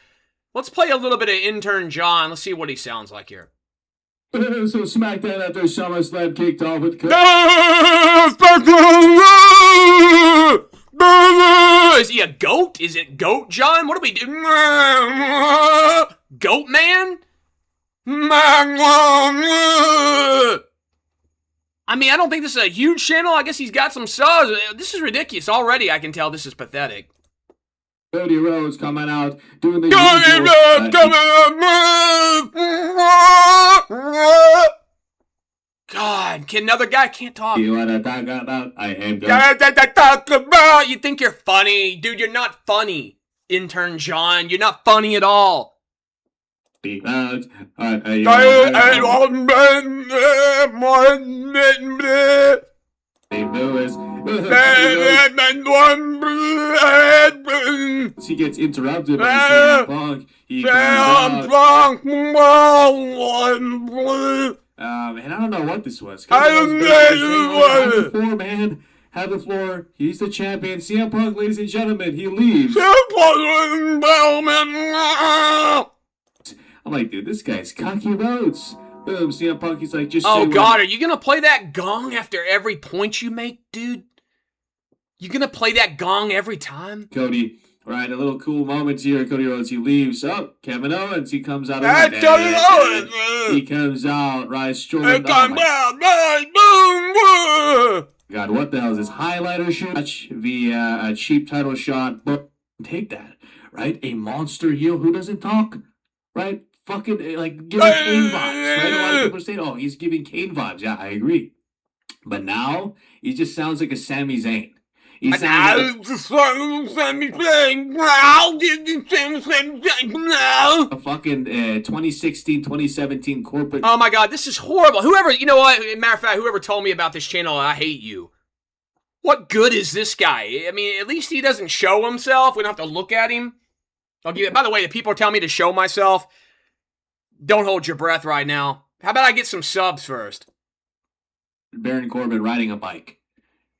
Let's play a little bit of Internjon. Let's see what he sounds like here. So Smackdown after SummerSlam kicked off with... Is he a goat? Is it Goat John? What do we do? Goat Man? I mean, I don't think this is a huge channel. I guess he's got some subs. This is ridiculous. Already I can tell this is pathetic. Cody Rhodes coming out, doing the God, another guy can't talk. You wanna talk about? I am talk about. You think you're funny, dude? You're not funny, Internjon. You're not funny at all. Dave Lewis. He gets interrupted by CM Punk. He comes out. Man, I don't know what this was. Have the floor, man. Have the floor. He's the champion. CM Punk, ladies and gentlemen, he leaves. I'm like, dude, this guy's cocky roads. Boom, CM Punk, he's like, just Oh, say God, what- are you going to play that gong after every point you make, dude? You going to play that gong every time? Cody. All right, a little cool moment here. Cody Rhodes, he leaves. Oh, Kevin Owens, he comes out. That's Kevin Owens! He comes out, right, strolling. God, what the hell is this? Highlighter shoot via a cheap title shot. But take that, right? A monster heel who doesn't talk, right? Fucking, like, giving Kane vibes, right? A lot of people are saying, oh, he's giving Kane vibes. Yeah, I agree. But now, he just sounds like a Sami Zayn. He sounds like a fucking 2016, 2017 corporate. Oh my God, this is horrible. Whoever, you know what? Matter of fact, whoever told me about this channel, I hate you. What good is this guy? I mean, at least he doesn't show himself. We don't have to look at him. I'll give it. By the way, the people are telling me to show myself. Don't hold your breath right now. How about I get some subs first? Baron Corbin riding a bike.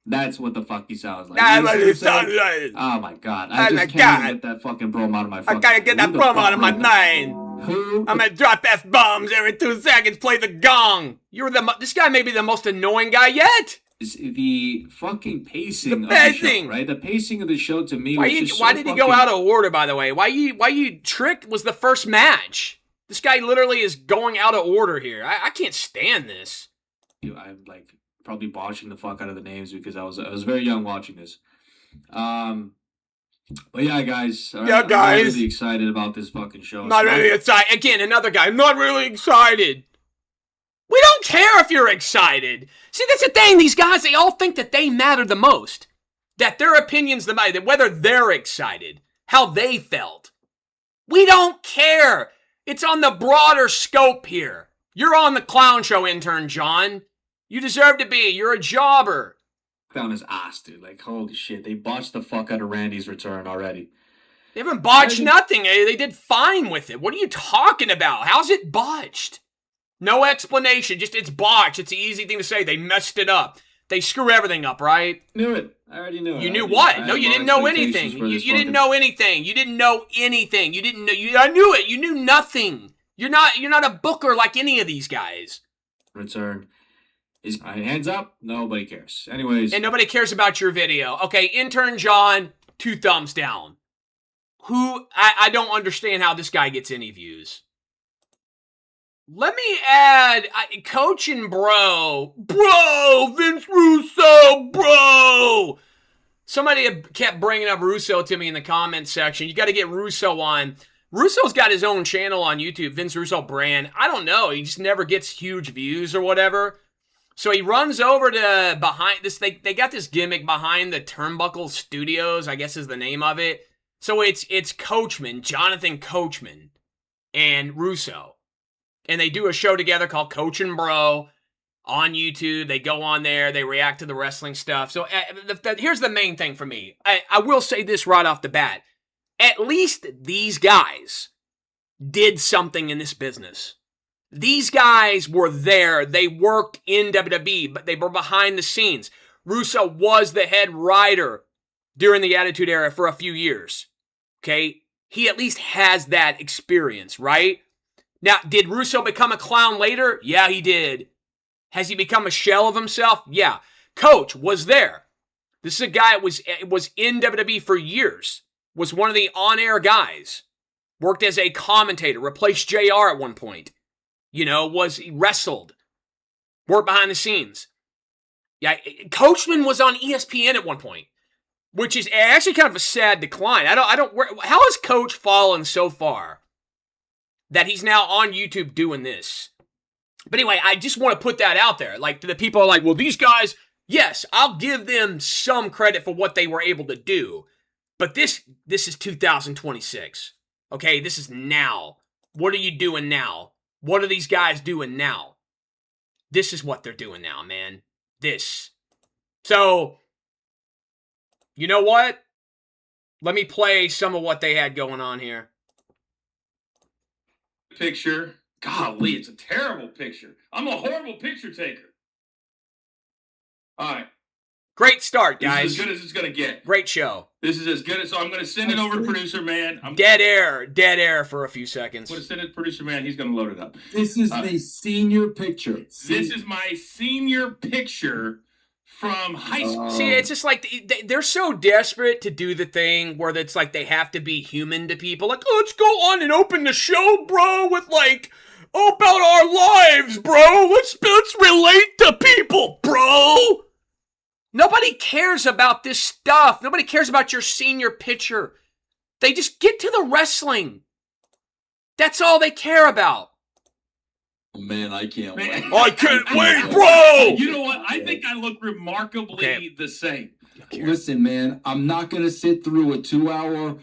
That's what the fuck he sounds like. That's You what see he I'm saying? sounds like. Oh my God. Oh I my just can't God. even get that fucking promo out of my I fucking gotta get that Who the promo fuck out of my wrote that? mind. Who? I'm gonna drop F-bombs every 2 seconds, play the gong. This guy may be the most annoying guy yet. Is the fucking pacing The of the pacing. show, right? The pacing of the show to me Why was just why so did he go fucking- out of order, by the way? Why you tricked was the first match. This guy literally is going out of order here. I can't stand this. I'm like probably botching the fuck out of the names because I was very young watching this. But yeah, guys. All right, Yeah, guys. I'm really excited about this fucking show. Not really excited. Again, another guy. I'm not really excited. We don't care if you're excited. See, that's the thing. These guys, they all think that they matter the most. That their opinions the most. That whether they're excited. How they felt. We don't care. It's on the broader scope here. You're on the clown show, Internjon. You deserve to be. You're a jobber. Down his ass, dude. Like, holy shit. They botched the fuck out of Randy's return already. They haven't botched nothing. They did fine with it. What are you talking about? How's it botched? No explanation. Just it's botched. It's the easy thing to say. They messed it up. They screw everything up, right? Knew it. I already knew it. You knew I what? had No, you low didn't know expectations anything. for You this didn't fucking know anything. You didn't know anything. You didn't know. I knew it. You knew nothing. You're not a booker like any of these guys. return. Is hands up? Nobody cares. Anyways. And nobody cares about your video. Okay, Internjon, 2 thumbs down. I don't understand how this guy gets any views. Let me add Coach and Bro, Vince Russo, bro. Somebody kept bringing up Russo to me in the comments section. You got to get Russo on. Russo's got his own channel on YouTube, Vince Russo brand. I don't know. He just never gets huge views or whatever. So he runs over to behind this. They got this gimmick behind the Turnbuckle Studios, I guess is the name of it. So it's Coachman, Jonathan Coachman, and Russo. And they do a show together called Coach and Bro on YouTube. They go on there. They react to the wrestling stuff. So here's the main thing for me. I will say this right off the bat. At least these guys did something in this business. These guys were there. They worked in WWE, but they were behind the scenes. Russo was the head writer during the Attitude Era for a few years. Okay? He at least has that experience, right? Now, did Russo become a clown later? Yeah, he did. Has he become a shell of himself? Yeah. Coach was there. This is a guy that was in WWE for years. Was one of the on-air guys. Worked as a commentator. Replaced JR at one point. He wrestled. Worked behind the scenes. Yeah, Coachman was on ESPN at one point. Which is actually kind of a sad decline. How has Coach fallen so far that he's now on YouTube doing this? But anyway, I just want to put that out there. Like, the people are like, well, these guys, yes, I'll give them some credit for what they were able to do. But this is 2026. Okay, this is now. What are you doing now? What are these guys doing now? This is what they're doing now, man. This. So, you know what? Let me play some of what they had going on here. Picture. Golly, it's a terrible picture. I'm a horrible picture taker. All right. Great start, This guys. is as good as it's going to get. Great show. This is as good as... So I'm going to send it over to Producer Man. I'm Dead air for a few seconds. going to send it to Producer Man. He's going to load it up. This is the senior picture. This is my senior picture from high school. See, it's just like they're so desperate to do the thing where it's like they have to be human to people. Like, let's go on and open the show, bro, with like, about our lives, bro. Let's relate to people, bro. Nobody cares about this stuff. Nobody cares about your senior picture. They just get to the wrestling. That's all they care about. Man, I can't wait. I can't wait, bro! You know what? I think I look remarkably the same. Listen, man, I'm not going to sit through a 2-hour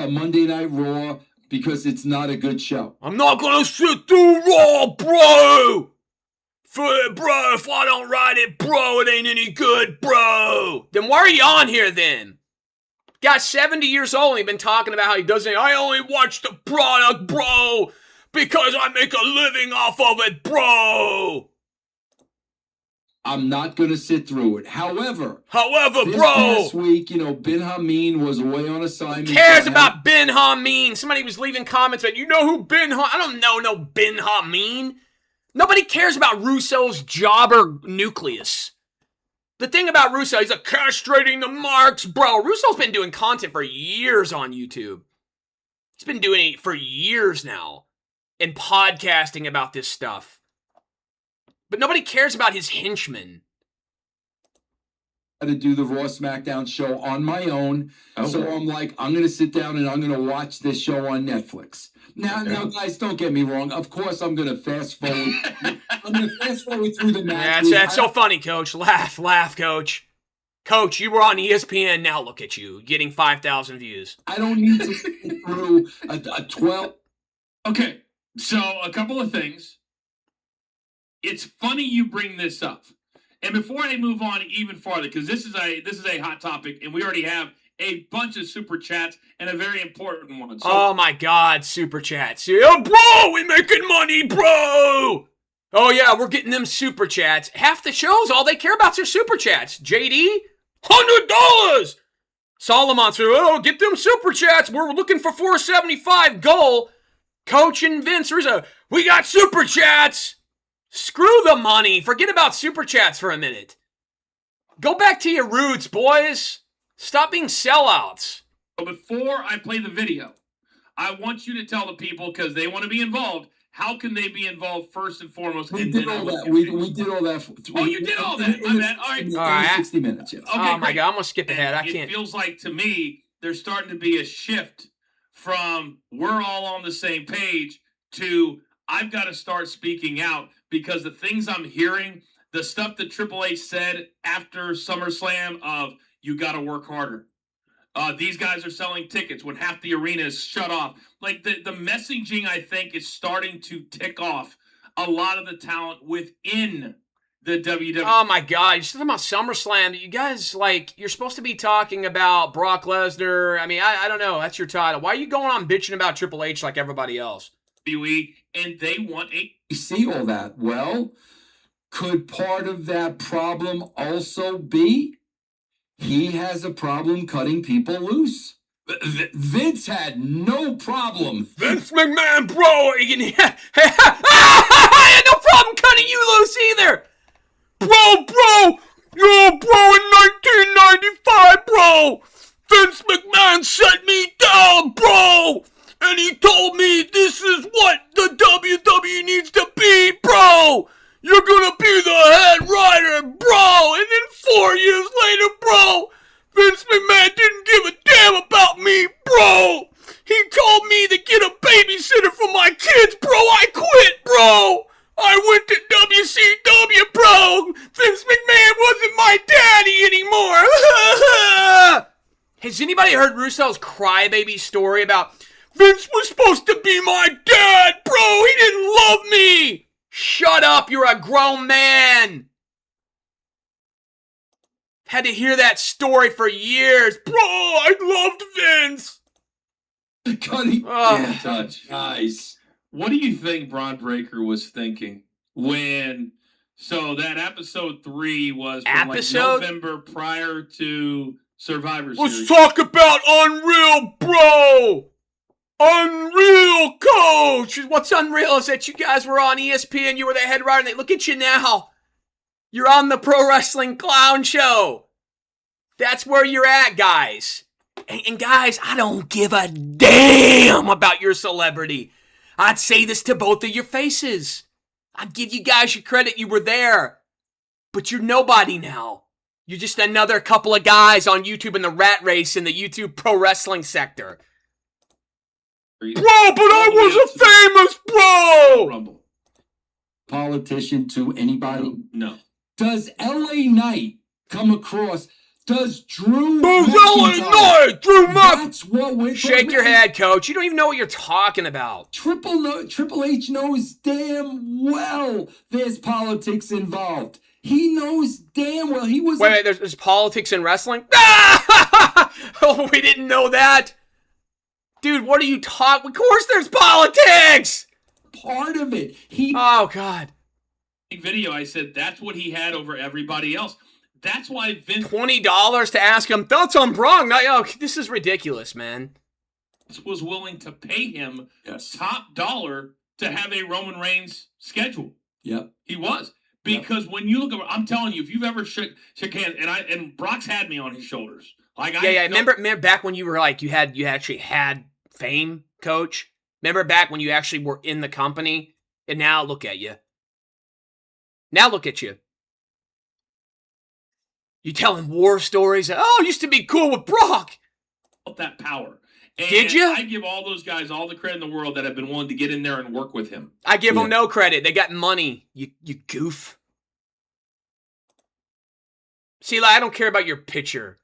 Monday Night Raw because it's not a good show. I'm not gonna sit through Raw, bro! Bro, if I don't write it, bro, it ain't any good, bro! Then why are you on here, then? Guy's 70 years old and he's been talking about how he doesn't... I only watch the product, bro! Because I make a living off of it, bro! I'm not going to sit through it. However, this bro, past week, Ben Hameen was away on assignment. Who cares about Ben Hameen? Somebody was leaving comments about, you know who Ben Hameen... I don't know no Ben Hameen. Nobody cares about Russo's jobber nucleus. The thing about Russo, he's like, castrating the marks, bro. Russo's been doing content for years on YouTube. He's been doing it for years now. And podcasting about this stuff. But nobody cares about his henchmen. To do the Raw Smackdown show on my own. So I'm like, I'm going to sit down and I'm going to watch this show on Netflix. Now, guys, don't get me wrong. Of course, I'm going to fast forward. I'm going to fast forward through the match. That's so funny, Coach. Laugh, Coach. Coach, you were on ESPN. Now look at you, getting 5,000 views. I don't need to sit through a 12. Okay, so a couple of things. It's funny you bring this up. And before I move on even farther, because this is a hot topic, and we already have a bunch of super chats and a very important one. So, oh my God, super chats! Oh, bro, we making money, bro. Oh yeah, we're getting them super chats. Half the shows, all they care about is their super chats. JD, $100. Solomonster, oh, get them super chats. We're looking for 475 goal. Coach and Vince Russo, we got super chats. Screw the money. Forget about super chats for a minute. Go back to your roots, boys. Stop being sellouts. Before I play the video, I want you to tell the people, because they want to be involved, how can they be involved first and foremost? We did all that. We did all that. You did all that. My bad. All right. All right. 60 minutes, yes. Okay, oh my great. God, I'm going to skip ahead. I can't. It feels like, to me, there's starting to be a shift from we're all on the same page to I've got to start speaking out, because the things I'm hearing, the stuff that Triple H said after SummerSlam of you got to work harder. These guys are selling tickets when half the arena is shut off. Like the messaging, I think, is starting to tick off a lot of the talent within the WWE. Oh my God, you're talking about SummerSlam. You guys, you're supposed to be talking about Brock Lesnar. I mean, I don't know. That's your title. Why are you going on bitching about Triple H like everybody else? And they want You see all that. Well, could part of that problem also be he has a problem cutting people loose? Vince had no problem. Vince McMahon, bro. I had no problem cutting you loose either. Bro. Yo, bro, in 1995, bro. Vince McMahon set me down, bro. And he told me this is what the WWE needs to be, bro. You're gonna be the head writer, bro. And then 4 years later, bro, Vince McMahon didn't give a damn about me, bro. He told me to get a babysitter for my kids, bro. I quit, bro. I went to WCW, bro. Vince McMahon wasn't my daddy anymore. Has anybody heard Russo's crybaby story about Vince was supposed to be my dad, bro? He didn't love me. Shut up, you're a grown man. Had to hear that story for years. Bro, I loved Vince. Cuddy. Oh. Yeah, touch. Nice. What do you think Braun Breaker was thinking when? So that episode 3 was from like November prior to Survivor Series. Let's talk about Unreal, bro. Unreal, coach. What's unreal is that you guys were on ESPN. You were the head writer. And they look at you now. You're on the Pro Wrestling Clown Show. That's where you're at, guys. And guys, I don't give a damn about your celebrity. I'd say this to both of your faces. I'd give you guys your credit. You were there. But you're nobody now. You're just another couple of guys on YouTube in the rat race in the YouTube pro wrestling sector. Bro, but I was a famous bro! Rumble. Politician to anybody? No. Does LA Knight come across? Does Drew Who's LA Knight? Drew Mac. That's what we're Shake your head, coach. You don't even know what you're talking about. Triple H knows damn well there's politics involved. He knows damn well he was. Wait, there's politics in wrestling? Oh, we didn't know that. Dude, what are you talking? Of course there's politics! Part of it. Oh, God. Video, I said that's what he had over everybody else. That's why Vince $20 to ask him thoughts on Braun. This is ridiculous, man. Was willing to pay him top dollar to have a Roman Reigns schedule. Yep. He was. Because when you look at, I'm telling you, if you've ever shook hands, and Brock's had me on his shoulders. Remember back when you were like, you actually had fame, coach? Remember back when you actually were in the company? And now look at you. Now look at you. You telling war stories? Oh, used to be cool with Brock. That power. And did you? I give all those guys all the credit in the world that have been willing to get in there and work with him. I give them no credit. They got money. You goof. See, I don't care about your picture.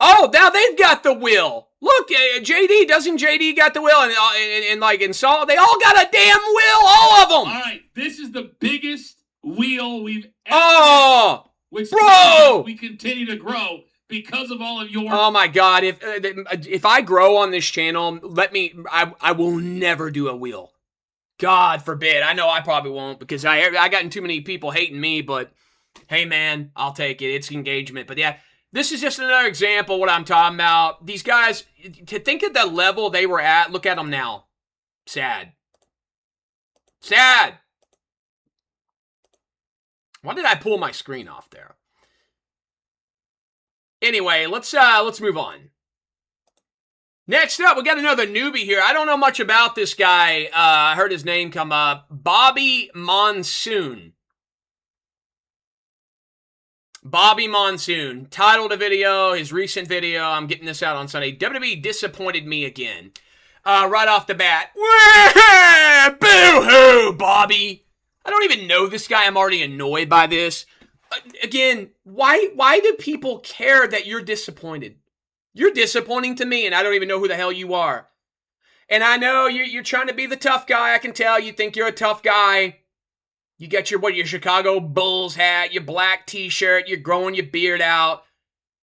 Oh, now they've got the will. Look, JD, doesn't JD got the will? And Saul, they all got a damn will, all of them. All right, this is the biggest wheel we've ever had. Which bro! We continue to grow because of all of your... Oh, my God. If I grow on this channel, I will never do a wheel. God forbid. I know I probably won't because I gotten too many people hating me, but hey, man, I'll take it. It's engagement. But yeah, this is just another example of what I'm talking about. These guys, to think at the level they were at, look at them now. Sad. Sad. Why did I pull my screen off there? Anyway, let's move on. Next up, we got another newbie here. I don't know much about this guy. I heard his name come up. Bobby Monsoon. Bobby Monsoon titled a video, his recent video. I'm getting this out on Sunday. WWE disappointed me again. Right off the bat. Boo-hoo, Bobby. I don't even know this guy. I'm already annoyed by this. Again, why do people care that you're disappointed? You're disappointing to me, and I don't even know who the hell you are. And I know you're trying to be the tough guy. I can tell you think you're a tough guy. You got your Chicago Bulls hat, your black t-shirt, you're growing your beard out.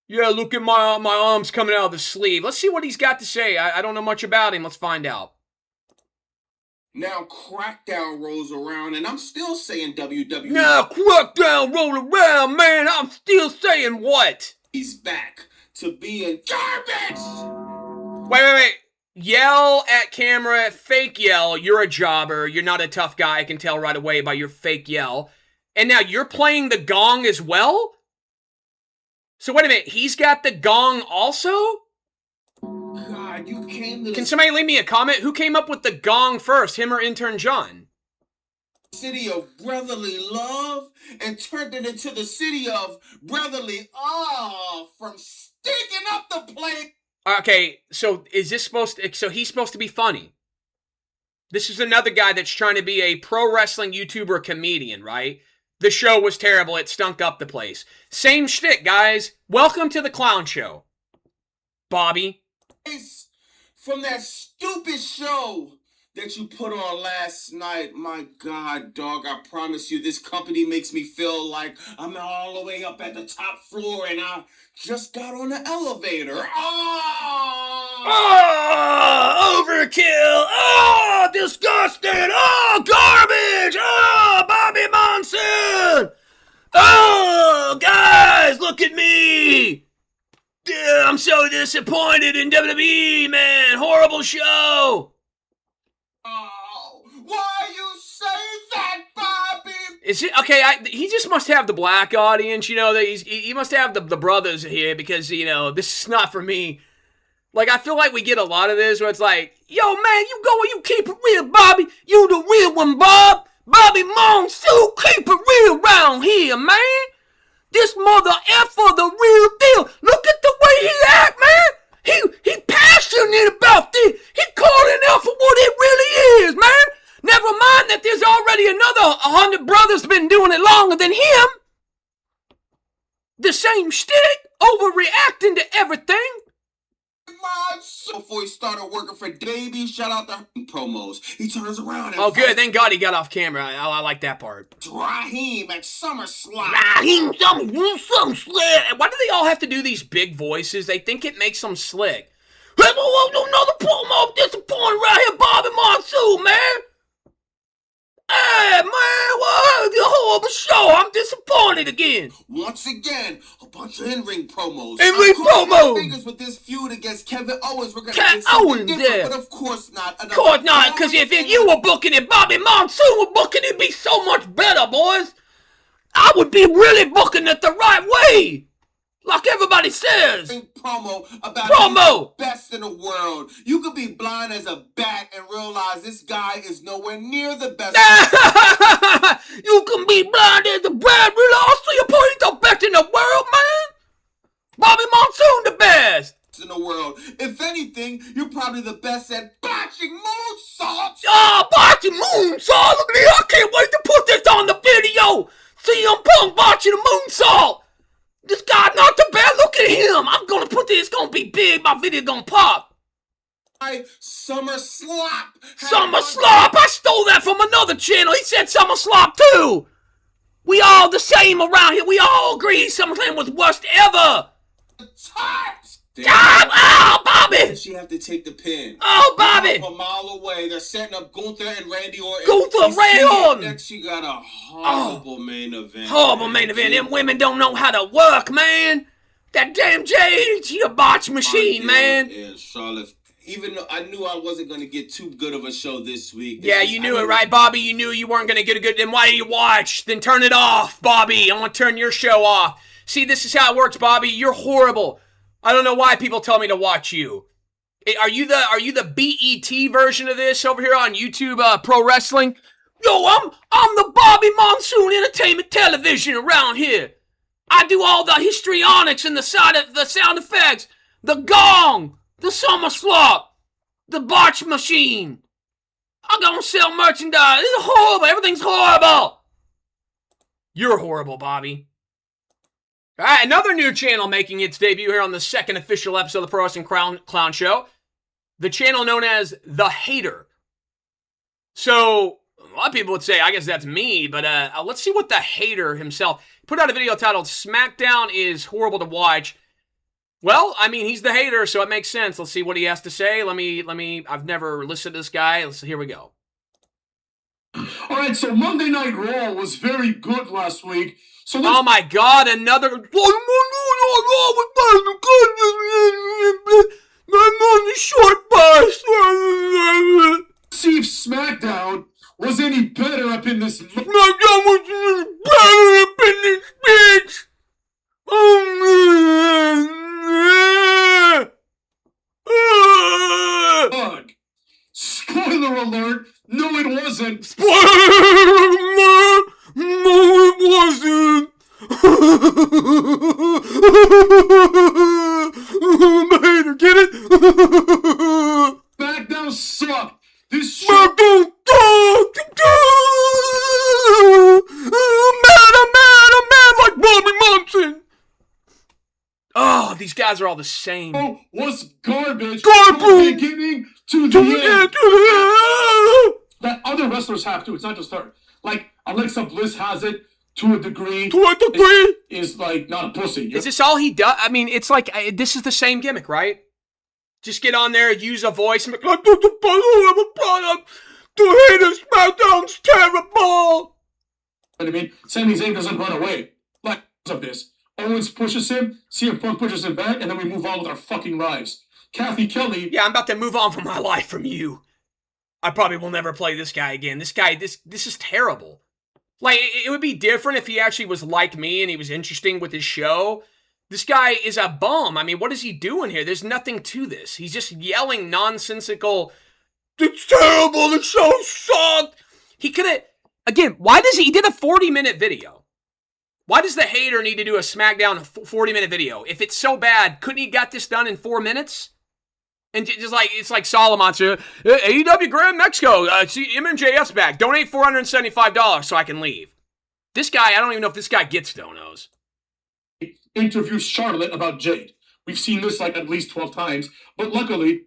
Yeah, look at my arms coming out of the sleeve. Let's see what he's got to say. I don't know much about him. Let's find out. Now Crackdown rolls around, and I'm still saying WWE. Now Crackdown roll around, man. I'm still saying what? He's back to being garbage. Wait. Yell at camera, fake yell. You're a jobber. You're not a tough guy. I can tell right away by your fake yell. And now you're playing the gong as well? So wait a minute. He's got the gong also? God, you came to Can somebody leave me a comment? Who came up with the gong first, him or Internjon? city of brotherly love and turned it into the city of brotherly from stinking up the place. Okay, so is this so he's supposed to be funny? This is another guy that's trying to be a pro wrestling YouTuber comedian, right? The show was terrible. It stunk up the place. Same shtick, guys. Welcome to the clown show. Bobby. From that stupid show that you put on last night, my God, dog, I promise you, this company makes me feel like I'm all the way up at the top floor and I just got on the elevator. Oh, overkill! Oh, disgusting! Oh, garbage! Oh, Bobby Monsoon! Oh, guys, look at me! Yeah, I'm so disappointed in WWE, man! Horrible show! Oh, why you say that, Bobby? Is it okay? He just must have the black audience, you know. That he must have the brothers here because you know this is not for me. Like I feel like we get a lot of this where it's like, yo man, you go and you keep it real, Bobby. You the real one, Bob. Bobby Monsoon, keep it real around here, man. This mother effer the real deal. Look at the way he act, man. He passionate about this. He calling out for what it really is, man. Never mind that there's already another 100 brothers been doing it longer than him. The same shtick, overreacting to everything. Before he started working for Baby, shout out the promos. He turns around and oh, good. Thank God he got off camera. I like that part. Raheem at SummerSlam. Raheem, some slick. Why do they all have to do these big voices? They think it makes them slick. Another promo disappointing right here, Bobby Monsoon, man. Hey, man, what a horrible show. I'm disappointed again. Once again, a bunch of in-ring promos. In-ring promos. Fingers with this feud against Kevin Owens. We're gonna Kevin get something Owens, different, yeah. but of course not. Of course not, because if you were booking it, Bobby Monsoon were booking it, it'd be so much better, boys. I would be really booking it the right way. Like everybody says. Promo about promo. The best in the world. You could be blind as a bat and realize this guy is nowhere near the best. You can be blind as a bat, realize your point the best in the world, man. Bobby Monsoon the best in the world. If anything, you're probably the best at botching moonsaults. Oh, botching moonsault. Look at this. I can't wait to put this on the video. CM Punk botching a moonsault. This guy not the best. Look at him. I'm gonna put this. It's gonna be big. My video gonna pop. Summer Slop. Summer Slop. I stole that from another channel. He said Summer Slop too. We all the same around here. We all agree SummerSlam was worst ever. Oh, Bobby! She have to take the pin. Oh, Bobby! A mile away, they're setting up Gunther and Randy Orton. Gunther, Randy Orton! Next, she got a horrible main event. Horrible main event. Them women don't know how to work, man. That damn Jade, she a botch machine, man. Yeah, Charlotte. Even though I knew I wasn't going to get too good of a show this week. Yeah, you knew it, right, Bobby? You knew you weren't going to get a good... Then why did you watch? Then turn it off, Bobby. I'm going to turn your show off. See, this is how it works, Bobby. You're horrible. I don't know why people tell me to watch you. Are you the BET version of this over here on YouTube Pro Wrestling? Yo, I'm the Bobby Monsoon Entertainment Television around here. I do all the histrionics and the sound effects, the gong, the summer slop, the botch machine. I'm gonna sell merchandise. It's horrible. Everything's horrible. You're horrible, Bobby. All right, another new channel making its debut here on the second official episode of the Pro Wrestling Clown Show. The channel known as The Hater. So, a lot of people would say, I guess that's me, but let's see what The Hater himself put out a video titled Smackdown is horrible to watch. Well, I mean, he's the hater, so it makes sense. Let's see what he has to say. Let me, I've never listened to this guy. Here we go. All right, so Monday Night Raw was very good last week. So oh my God, another. I'm on the short bus. See if SmackDown was any better up in this. SmackDown was better up in this bitch. Ugh. Spoiler alert! No, it wasn't. Spoiler alert! No, it wasn't. Hater, get it? SmackDown sucked. This show. SmackDown sucked. I'm mad like Bobby Monsoon. Oh, these guys are all the same. Was garbage. From the beginning to the end. that other wrestlers have to. It's not just her. Like, Alexa Bliss has it to a degree. Is like not a pussy. Is this all he does? I mean, it's like, this is the same gimmick, right? Just get on there, use a voice, and be like, the hate of Smackdown's terrible. I mean, Sami Zayn doesn't run away. Like, of this. Owens pushes him, CM Punk pushes him back, and then we move on with our fucking lives. Kathy Kelly. Yeah, I'm about to move on from my life from you. I probably will never play this guy again. This is terrible. Like, it would be different if he actually was like me and he was interesting with his show. This guy is a bum. I mean, what is he doing here? There's nothing to this. He's just yelling nonsensical, it's terrible, the show sucked. He could have, again, he did a 40-minute video. Why does the hater need to do a SmackDown 40-minute video? If it's so bad, couldn't he got this done in 4 minutes? And just like, it's like Solomonster, AEW Grand Mexico, see, MJF's back, donate $475 so I can leave. This guy, I don't even know if this guy gets donos. Interview Charlotte about Jade. We've seen this like at least 12 times, but luckily,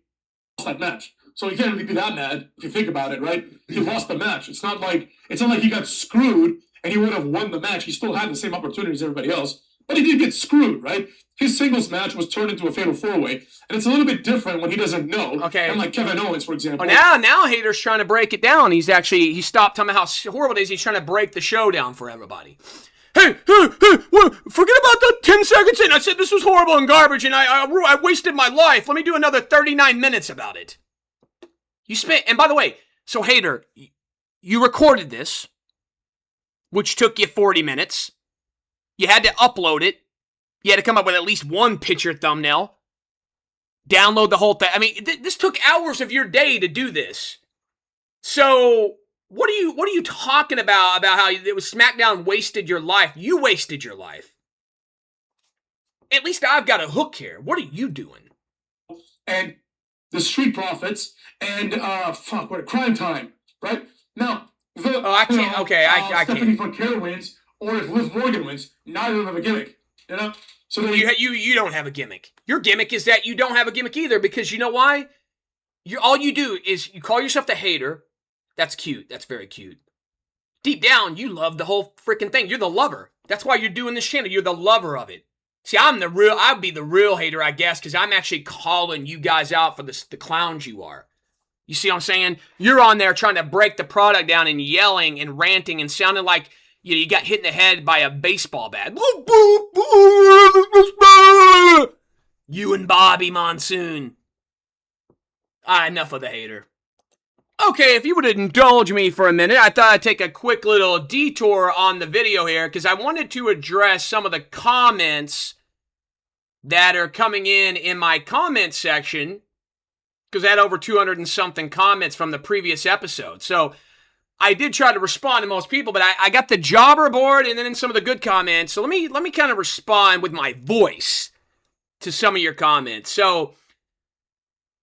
lost that match. So he can't really be that mad if you think about it, right? He lost the match. It's not like he got screwed and he would have won the match. He still had the same opportunity as everybody else, but he did get screwed, right? His singles match was turned into a fatal 4-way, and it's a little bit different when he doesn't know. Okay. And like Kevin Owens, for example. Oh, now Hater's trying to break it down. He stopped talking about how horrible it is. He's trying to break the show down for everybody. Hey, forget about the 10 seconds in. I said this was horrible and garbage, and I wasted my life. Let me do another 39 minutes about it. And by the way, so Hater, you recorded this, which took you 40 minutes. You had to upload it. You had to come up with at least one picture thumbnail. Download the whole thing. I mean, this took hours of your day to do this. So, what are you talking about how it was SmackDown wasted your life? You wasted your life. At least I've got a hook here. What are you doing? And the Street Profits and Crime Time, right? Now, I can't. I Stephanie can't. Flair wins, or if Liv Morgan wins, neither of them have a gimmick. You know, so then you don't have a gimmick. Your gimmick is that you don't have a gimmick either, because you know why? All you do is you call yourself the hater. That's cute. That's very cute. Deep down, you love the whole freaking thing. You're the lover. That's why you're doing this channel. You're the lover of it. See, I'd be the real hater, I guess, because I'm actually calling you guys out for the clowns you are. You see what I'm saying? You're on there trying to break the product down and yelling and ranting and sounding like you got hit in the head by a baseball bat. You and Bobby Monsoon. Enough of the hater. Okay, if you would indulge me for a minute, I thought I'd take a quick little detour on the video here because I wanted to address some of the comments that are coming in my comment section, because I had over 200 and something comments from the previous episode. So I did try to respond to most people, but I got the jobber board and then some of the good comments. So let me kind of respond with my voice to some of your comments. So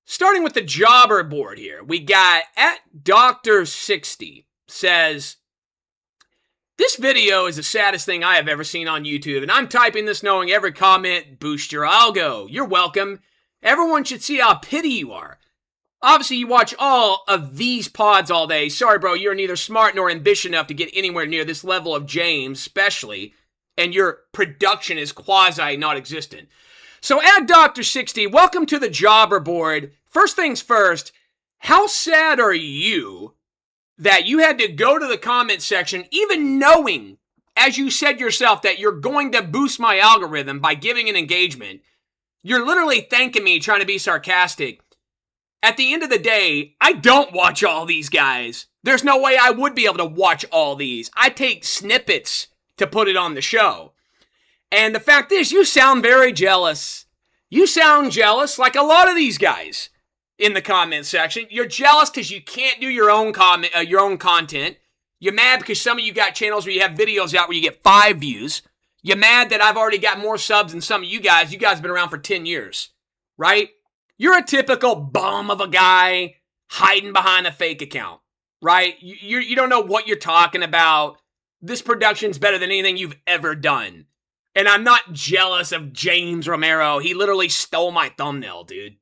starting with the jobber board here, we got at Dr.60 says, this video is the saddest thing I have ever seen on YouTube, and I'm typing this knowing every comment, boost your algo. You're welcome. Everyone should see how pity you are. Obviously, you watch all of these pods all day. Sorry, bro, you're neither smart nor ambitious enough to get anywhere near this level of James, especially, and your production is quasi-non-existent. So, at Dr. 60, welcome to the jobber board. First things first, how sad are you that you had to go to the comment section, even knowing, as you said yourself, that you're going to boost my algorithm by giving an engagement? You're literally thanking me, trying to be sarcastic. At the end of the day, I don't watch all these guys. There's no way I would be able to watch all these. I take snippets to put it on the show. And the fact is, you sound very jealous. You sound jealous like a lot of these guys in the comment section. You're jealous because you can't do your own content. You're mad because some of you got channels where you have videos out where you get 5 views. You're mad that I've already got more subs than some of you guys. You guys have been around for 10 years, right? You're a typical bum of a guy hiding behind a fake account, right? You don't know what you're talking about. This production's better than anything you've ever done. And I'm not jealous of James Romero. He literally stole my thumbnail, dude.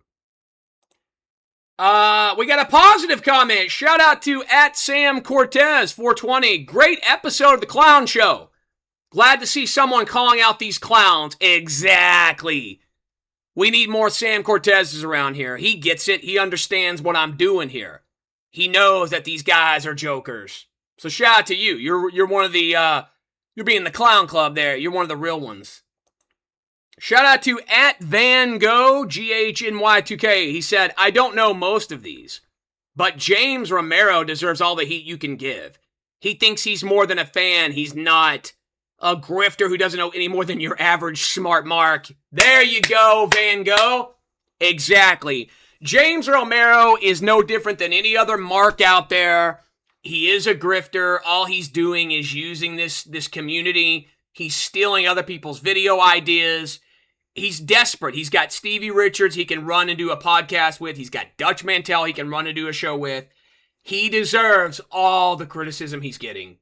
We got a positive comment. Shout out to @SamCortez420. Great episode of The Clown Show. Glad to see someone calling out these clowns. Exactly. We need more Sam Cortezes around here. He gets it. He understands what I'm doing here. He knows that these guys are jokers. So shout out to you. You're one of the, you're being the clown club there. You're one of the real ones. Shout out to @VanGo, GHNY2K. He said, I don't know most of these, but James Romero deserves all the heat you can give. He thinks he's more than a fan. He's not a grifter who doesn't know any more than your average smart mark. There you go, Van Gogh. Exactly. James Romero is no different than any other mark out there. He is a grifter. All he's doing is using this community. He's stealing other people's video ideas. He's desperate. He's got Stevie Richards he can run and do a podcast with. He's got Dutch Mantell he can run and do a show with. He deserves all the criticism he's getting.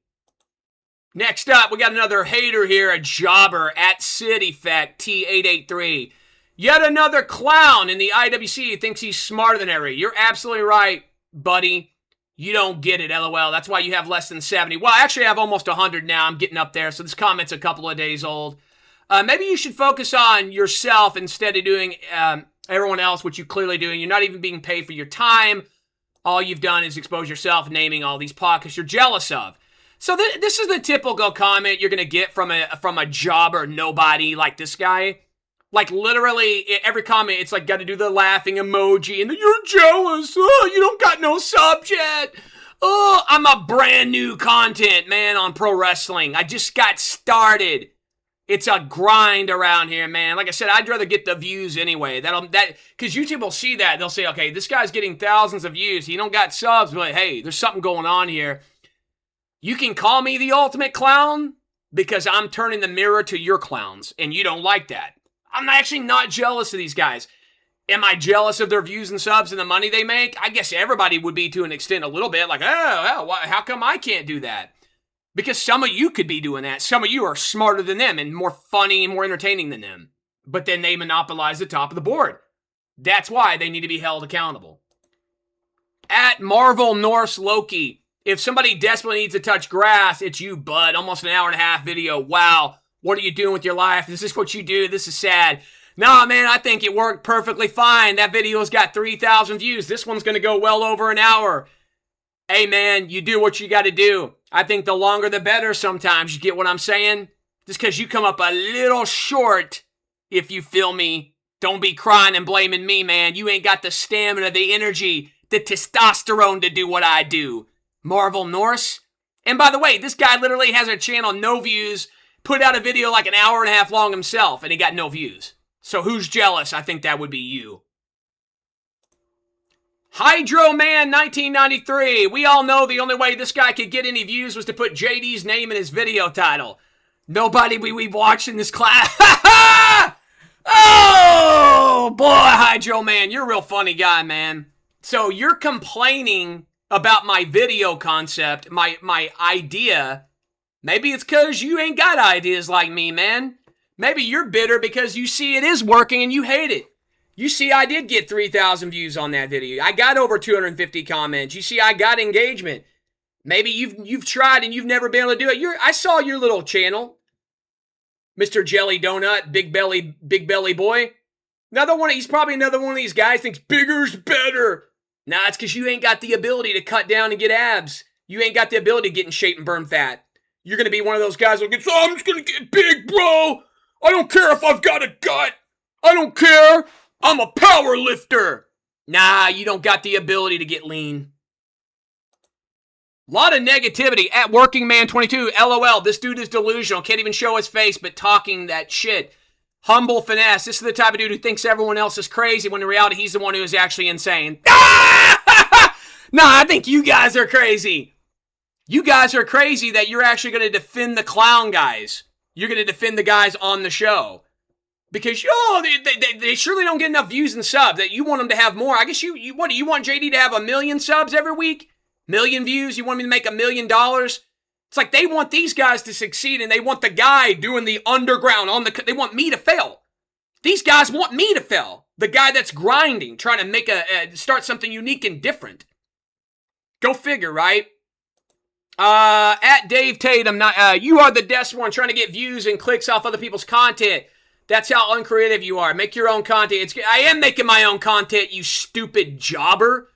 Next up, we got another hater here, a jobber @CityFact T883. Yet another clown in the IWC thinks he's smarter than Harry. You're absolutely right, buddy. You don't get it, LOL. That's why you have less than 70. Well, actually, I have almost 100 now. I'm getting up there, so this comment's a couple of days old. Maybe you should focus on yourself instead of doing everyone else, which you clearly do. You're not even being paid for your time. All you've done is expose yourself, naming all these podcasts you're jealous of. So this is the typical comment you're going to get from a jobber nobody like this guy. Like, literally, every comment, it's like, got to do the laughing emoji, and you're jealous. Oh, you don't got no subs yet. Oh, I'm a brand new content, man, on pro wrestling. I just got started. It's a grind around here, man. Like I said, I'd rather get the views anyway. Because YouTube will see that. They'll say, okay, this guy's getting thousands of views. He don't got subs, but hey, there's something going on here. You can call me the ultimate clown because I'm turning the mirror to your clowns, and you don't like that. I'm actually not jealous of these guys. Am I jealous of their views and subs and the money they make? I guess everybody would be to an extent a little bit. Like, how come I can't do that? Because some of you could be doing that. Some of you are smarter than them and more funny and more entertaining than them. But then they monopolize the top of the board. That's why they need to be held accountable. @Marvel Norse Loki. If somebody desperately needs to touch grass, it's you, bud. Almost an hour and a half video. Wow. What are you doing with your life? Is this what you do? This is sad. Nah, man, I think it worked perfectly fine. That video's got 3,000 views. This one's going to go well over an hour. Hey, man, you do what you got to do. I think the longer the better sometimes. You get what I'm saying? Just because you come up a little short, if you feel me, don't be crying and blaming me, man. You ain't got the stamina, the energy, the testosterone to do what I do. Marvel Norse. And by the way, this guy literally has a channel, no views, put out a video like an hour and a half long himself, and he got no views. So who's jealous? I think that would be you. Hydro-Man1993. We all know the only way this guy could get any views was to put JD's name in his video title. Nobody we watching this class. Oh, boy, Hydro-Man. You're a real funny guy, man. So you're complaining about my video concept, my idea. Maybe it's because you ain't got ideas like me, man. Maybe you're bitter because you see it is working and you hate it. You see I did get 3,000 views on that video. I got over 250 comments. You see I got engagement. Maybe you've tried and you've never been able to do it. I saw your little channel. Mr. Jelly Donut, Big Belly Boy. He's probably another one of these guys thinks bigger's better. Nah, it's because you ain't got the ability to cut down and get abs. You ain't got the ability to get in shape and burn fat. You're going to be one of those guys who gets, I'm just going to get big, bro. I don't care if I've got a gut. I don't care. I'm a power lifter. Nah, you don't got the ability to get lean. A lot of negativity at WorkingMan22. LOL, this dude is delusional. Can't even show his face, but talking that shit. Humble finesse. This is the type of dude who thinks everyone else is crazy when in reality he's the one who is actually insane. Nah, I think you guys are crazy. You guys are crazy that you're actually going to defend the clown guys. You're going to defend the guys on the show. Because, they surely don't get enough views and subs. That you want them to have more. I guess you want JD to have 1 million subs every week? 1 million views? You want me to make $1 million? It's like they want these guys to succeed and they want the guy doing the underground they want me to fail. These guys want me to fail. The guy that's grinding, trying to make start something unique and different. Go figure, right? At Dave Tate, you are the desperate one trying to get views and clicks off other people's content. That's how uncreative you are. Make your own content. I am making my own content, you stupid jobber.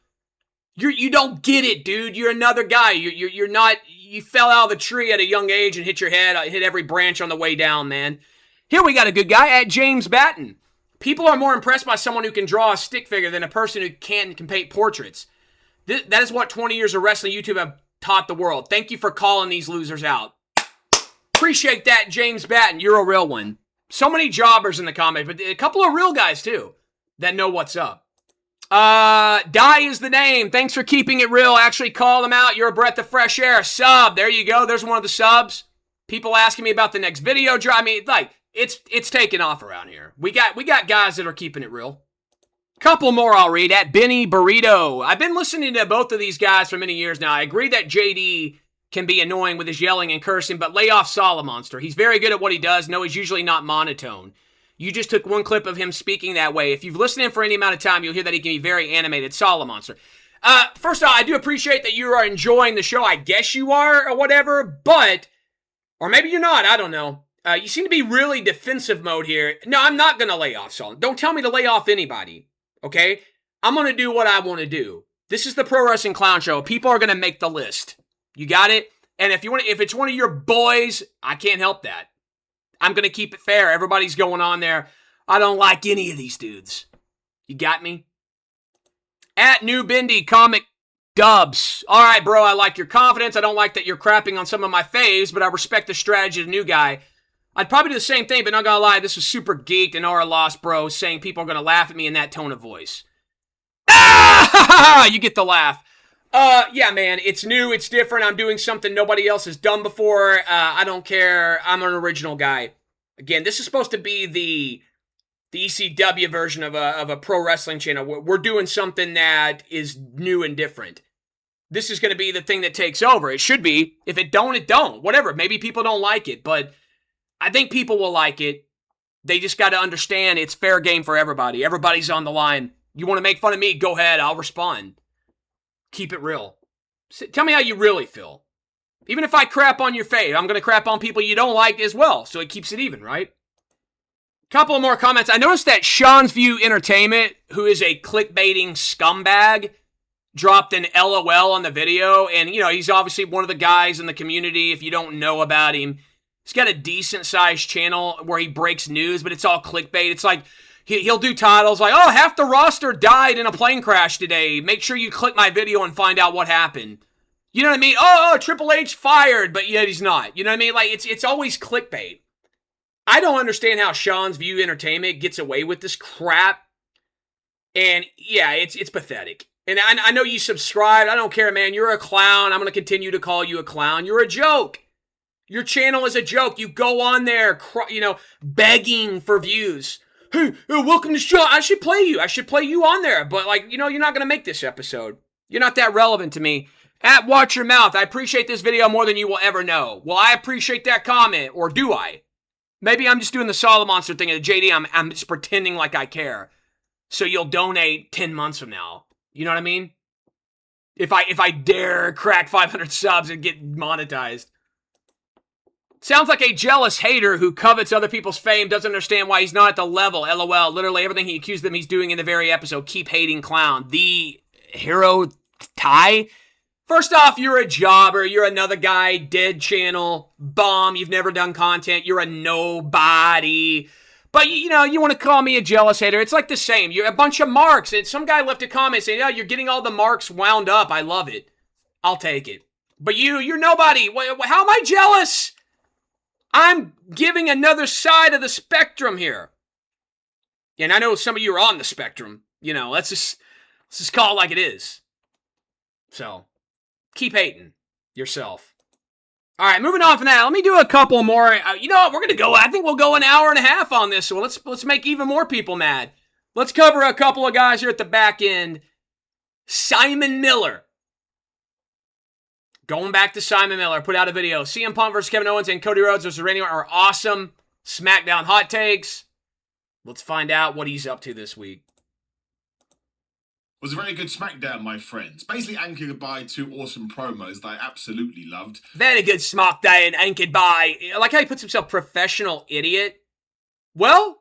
You don't get it, dude. You're another guy. You're not. You fell out of the tree at a young age and hit your head. Hit every branch on the way down, man. Here we got a good guy at James Batten. People are more impressed by someone who can draw a stick figure than a person who can paint portraits. That is what 20 years of wrestling YouTube have taught the world. Thank you for calling these losers out. Appreciate that, James Batten. You're a real one. So many jobbers in the comments, but a couple of real guys too that know what's up. Die is the name. Thanks for keeping it real. Actually call them out. You're a breath of fresh air. Sub. There you go. There's one of the subs. People asking me about the next video drop. I mean, like, it's taking off around here. We got guys that are keeping it real. Couple more I'll read. At Benny Burrito. I've been listening to both of these guys for many years now. I agree that JD can be annoying with his yelling and cursing, but lay off Solomonster. He's very good at what he does. No, he's usually not monotone. You just took one clip of him speaking that way. If you've listened to him for any amount of time, you'll hear that he can be very animated. Solomonster. First off, I do appreciate that you are enjoying the show. I guess you are, or whatever, but, or maybe you're not, I don't know. You seem to be really defensive mode here. No, I'm not going to lay off Sol. Don't tell me to lay off anybody, okay? I'm going to do what I want to do. This is the Pro Wrestling Clown Show. People are going to make the list. You got it? And if it's one of your boys, I can't help that. I'm going to keep it fair. Everybody's going on there. I don't like any of these dudes. You got me? At New Bendy Comic Dubs. All right, bro, I like your confidence. I don't like that you're crapping on some of my faves, but I respect the strategy of the new guy. I'd probably do the same thing, but not gonna lie, this was super geeked and our loss, bro, saying people are gonna laugh at me in that tone of voice. Ah! You get the laugh. Yeah, man, it's new, it's different. I'm doing something nobody else has done before. I don't care. I'm an original guy. Again, this is supposed to be the ECW version of a pro wrestling channel. We're doing something that is new and different. This is going to be the thing that takes over. It should be. If it don't, it don't. Whatever. Maybe people don't like it, but I think people will like it. They just got to understand it's fair game for everybody. Everybody's on the line. You want to make fun of me? Go ahead. I'll respond. Keep it real. Tell me how you really feel. Even if I crap on your fave, I'm going to crap on people you don't like as well. So it keeps it even, right? Couple of more comments. I noticed that Sean's View Entertainment, who is a clickbaiting scumbag, dropped an LOL on the video. And, you know, he's obviously one of the guys in the community. If you don't know about him, he's got a decent-sized channel where he breaks news, but it's all clickbait. It's like, he'll do titles like, oh, half the roster died in a plane crash today. Make sure you click my video and find out what happened. You know what I mean? Oh, Triple H fired, but yet he's not. You know what I mean? Like, it's always clickbait. I don't understand how Sean's View Entertainment gets away with this crap. And, yeah, it's pathetic. And I know you subscribed. I don't care, man. You're a clown. I'm going to continue to call you a clown. You're a joke. Your channel is a joke. You go on there, begging for views. Hey, welcome to Sean. I should play you. I should play you on there. But, like, you're not going to make this episode. You're not that relevant to me. At Watch Your Mouth, I appreciate this video more than you will ever know. Well, I appreciate that comment, or do I? Maybe I'm just doing the Solomonster thing at JD. I'm just pretending like I care. So you'll donate 10 months from now. You know what I mean? If I dare crack 500 subs and get monetized. Sounds like a jealous hater who covets other people's fame, doesn't understand why he's not at the level. LOL. Literally everything he accused them he's doing in the very episode. Keep hating clown. The hero Ty? First off, you're a jobber. You're another guy. Dead channel. Bomb. You've never done content. You're a nobody. But, you want to call me a jealous hater. It's like the same. You're a bunch of marks. And some guy left a comment saying, yeah, you're getting all the marks wound up. I love it. I'll take it. But you're nobody. How am I jealous? I'm giving another side of the spectrum here. And I know some of you are on the spectrum. Let's just call it like it is. So, keep hating yourself. All right, moving on from that, let me do a couple more. You know what? We're going to go, I think we'll go an hour and a half on this. So let's make even more people mad. Let's cover a couple of guys here at the back end. Simon Miller. Going back to Simon Miller, put out a video. CM Punk versus Kevin Owens and Cody Rhodes versus Randy Orton are awesome. Smackdown hot takes. Let's find out what he's up to this week. Was a very good Smackdown, my friends. Basically anchored by two awesome promos that I absolutely loved. Very good Smackdown, anchored by... I like how he puts himself professional idiot. Well,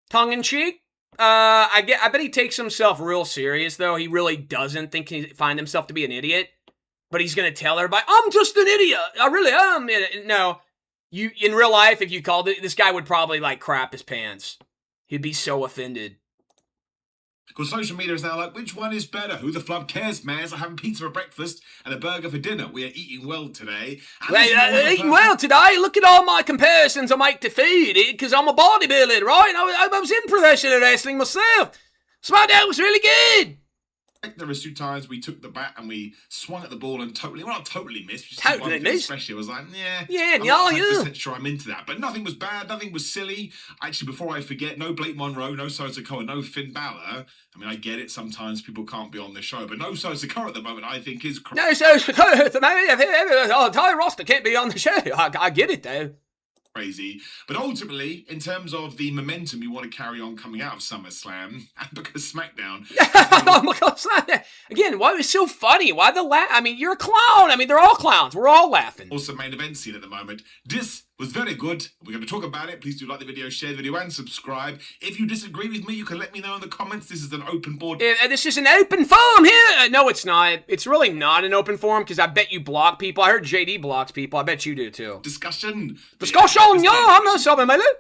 tongue-in-cheek. I bet he takes himself real serious, though. He really doesn't find himself to be an idiot. But he's going to tell everybody, I'm just an idiot. I really am. No. In real life, if you called it, this guy would probably, like, crap his pants. He'd be so offended. Because social media is now like, which one is better? Who the flub cares, man? I'm having pizza for breakfast and a burger for dinner. We are eating well today. Eating well today? Look at all my comparisons I make to food, because I'm a bodybuilder, right? I was in professional wrestling myself. Smackdown was really good. There was 2 times we took the bat and we swung at the ball and not totally missed. Just totally missed? Especially, I was like, I'm not 100% sure I'm into that. But nothing was bad, nothing was silly. Actually, before I forget, no Blake Monroe, no Solo Sikoa, no Finn Balor. I mean, I get it, sometimes people can't be on the show, but no Solo Sikoa at the moment, I think is crazy. No Solo Sikoa at the moment, the entire roster can't be on the show. I get it, though. Crazy. But ultimately, in terms of the momentum you want to carry on coming out of SummerSlam, and because SmackDown... Oh my God, again, why was so funny? Why the laugh? I mean, you're a clown. I mean, they're all clowns. We're all laughing. Also, main event scene at the moment. This was very good. We're going to talk about it. Please do like the video, share the video, and subscribe. If you disagree with me, you can let me know in the comments. This is an open board. This is an open forum here. No, it's not. It's really not an open forum, because I bet you block people. I heard JD blocks people. I bet you do, too. Discussion, yeah, I'm not solving my loot.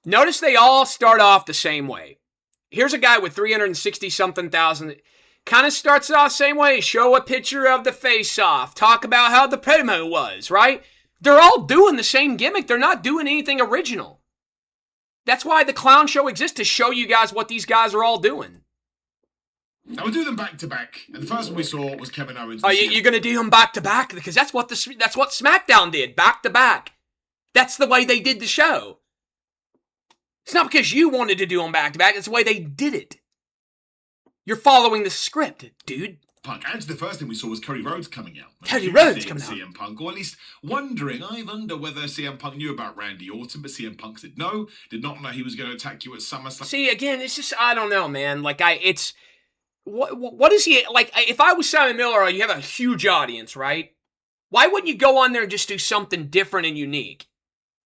Notice they all start off the same way. Here's a guy with 360-something thousand. Kind of starts off the same way. Show a picture of the face-off. Talk about how the promo was, right? They're all doing the same gimmick. They're not doing anything original. That's why the clown show exists, to show you guys what these guys are all doing. Now we'll do them back to back. And the first one we saw was Kevin Owens. Oh, you're going to do them back to back? Because that's what SmackDown did, back to back. That's the way they did the show. It's not because you wanted to do them back to back. It's the way they did it. You're following the script, dude. Punk. Actually, the first thing we saw was Cody Rhodes coming out. Cody Rhodes coming out. CM Punk, or at least wondering. I wonder whether CM Punk knew about Randy Orton, but CM Punk said no. Did not know he was going to attack you at SummerSlam. See, again, it's just, I don't know, man. Like, what is he, like, if I was Simon Miller, you have a huge audience, right? Why wouldn't you go on there and just do something different and unique?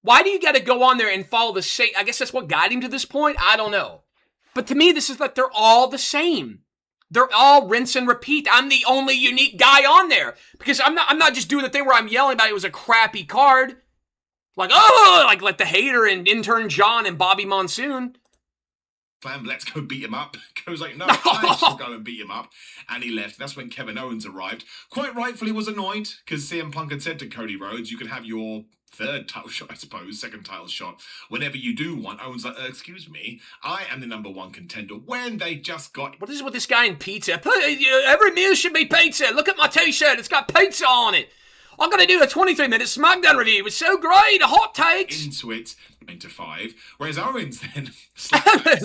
Why do you got to go on there and follow the same? I guess that's what got him to this point. I don't know. But to me, this is that they're all the same. They're all rinse and repeat. I'm the only unique guy on there. Because I'm not just doing the thing where I'm yelling about it was a crappy card. Like, oh, like the hater and Internjon and Bobby Monsoon. Let's go beat him up. Goes like, no, I shall go and beat him up. And he left. That's when Kevin Owens arrived. Quite rightfully was annoyed, because CM Punk had said to Cody Rhodes, you can have your third title shot, I suppose, second title shot, whenever you do want. Owens like, excuse me, I am the #1 contender, when they just got... What is it with this guy in pizza? Every meal should be pizza. Look at my t-shirt. It's got pizza on it. I'm going to do a 23-minute Smackdown review. It's so great. A hot takes. Into it, 9 to 5. Whereas Owens then...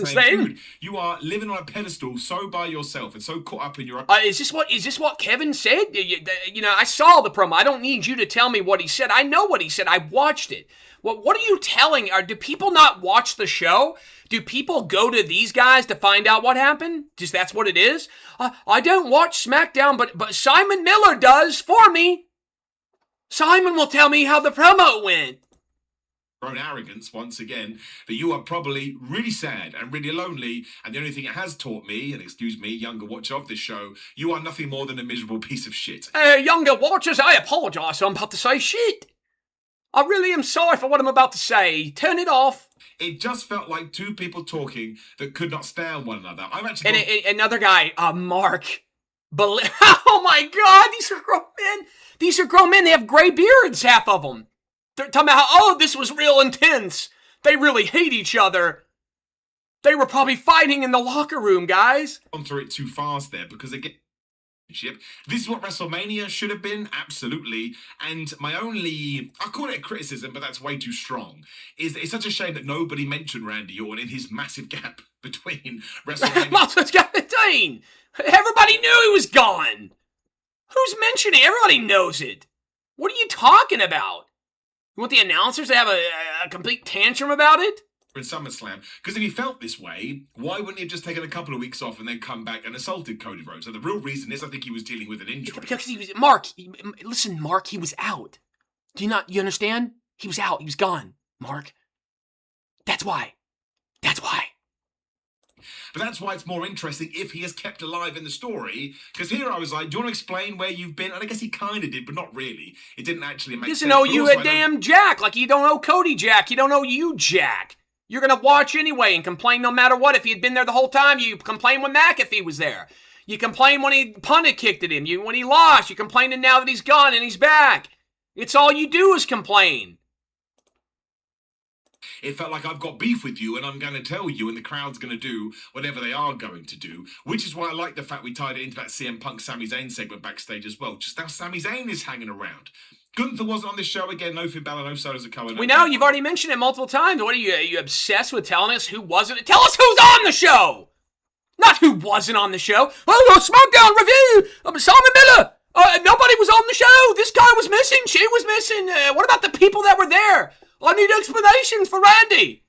saying, dude, you are living on a pedestal so by yourself and so caught up in your... Is this what Kevin said? You know, I saw the promo. I don't need you to tell me what he said. I know what he said. I watched it. What are you telling? Do people not watch the show? Do people go to these guys to find out what happened? Just that's what it is? I don't watch SmackDown, but Simon Miller does for me. Simon will tell me how the promo went. Own arrogance once again, that you are probably really sad and really lonely, and the only thing it has taught me, and excuse me, younger watcher of this show, you are nothing more than a miserable piece of shit. Younger watchers, I apologize. I'm about to say shit. I really am sorry for what I'm about to say. Turn it off. It just felt like two people talking that could not stand one another. I'm actually and another guy, Mark. Oh my God, these are grown men. These are grown men. They have gray beards, half of them. They're talking about how, oh, this was real intense. They really hate each other. They were probably fighting in the locker room, guys. Gone through it too fast there, because again, this is what WrestleMania should have been, absolutely. And my only, I call it a criticism, but that's way too strong, is that it's such a shame that nobody mentioned Randy Orton in his massive gap between WrestleMania. Everybody knew he was gone. Who's mentioning it? Everybody knows it. What are you talking about? You want the announcers to have a complete tantrum about it? in SummerSlam. Because if he felt this way, why wouldn't he have just taken a couple of weeks off and then come back and assaulted Cody Rhodes? So the real reason is I think he was dealing with an injury. Because he was Mark. Listen, Mark, he was out. You understand? He was out. He was gone, Mark. That's why. That's why. But that's why it's more interesting if he is kept alive in the story. Because here I was like, do you want to explain where you've been? And I guess he kind of did, but not really. It didn't actually make sense. He doesn't know you a damn Jack. Like you don't know Cody Jack. You don't know you Jack. You're going to watch anyway and complain no matter what. If he had been there the whole time, you complain when McAfee was there. You complain when he punted kicked at him. When he lost, you're complaining now that he's gone and he's back. It's all you do is complain. It felt like I've got beef with you and I'm going to tell you and the crowd's going to do whatever they are going to do, which is why I like the fact we tied it into that CM Punk Sami Zayn segment backstage as well. Just now Sami Zayn is hanging around. Gunther wasn't on this show again. No Finn Balor, no Solos Sikoa. We know. You've already mentioned it multiple times. What are you obsessed with telling us who wasn't? Tell us who's on the show! Not who wasn't on the show. Oh, Smackdown review! Simon Miller! Nobody was on the show! This guy was missing! She was missing! What about the people that were there? I need explanations for Randy!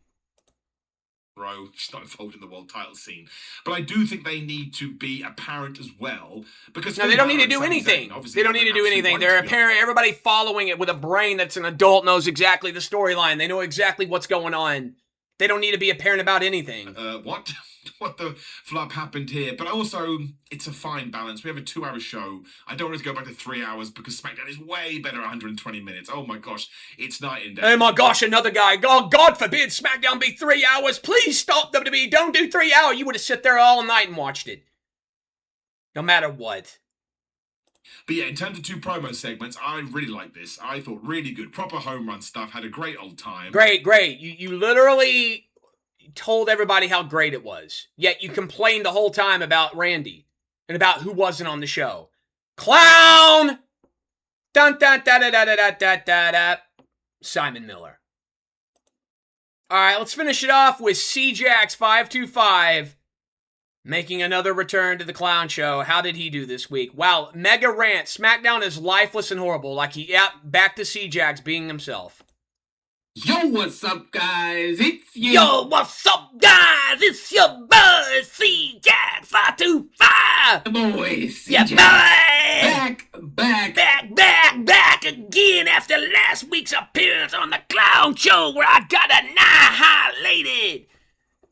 Bro, she's not involved in the world title scene. But I do think they need to be apparent as well. Because no, they don't need to do anything. They don't need to do anything. They're apparent. Everybody following it with a brain that's an adult knows exactly the storyline. They know exactly what's going on. They don't need to be apparent about anything. What? What the flop happened here? But also, it's a fine balance. We have a 2-hour show. I don't want to go back to 3 hours because SmackDown is way better at 120 minutes. Oh my gosh, it's night and day. Oh my gosh, another guy. God forbid SmackDown be 3 hours. Please stop WWE. Don't do 3 hours. You would have sit there all night and watched it. No matter what. But yeah, in terms of 2 promo segments, I really like this. I thought really good. Proper home run stuff. Had a great old time. Great. You literally told everybody how great it was. Yet you complained the whole time about Randy and about who wasn't on the show. Clown! Dun dun da da da da da da da da. Simon Miller. Alright, let's finish it off with Cjax525 making another return to the clown show. How did he do this week? Wow, mega rant. SmackDown is lifeless and horrible. Back to Cjax being himself. Yo, what's up, guys? It's you. Yo, what's up, guys? It's your boy, Cjax525. Boys, yeah, boy. Back again after last week's appearance on the clown show where I got annihilated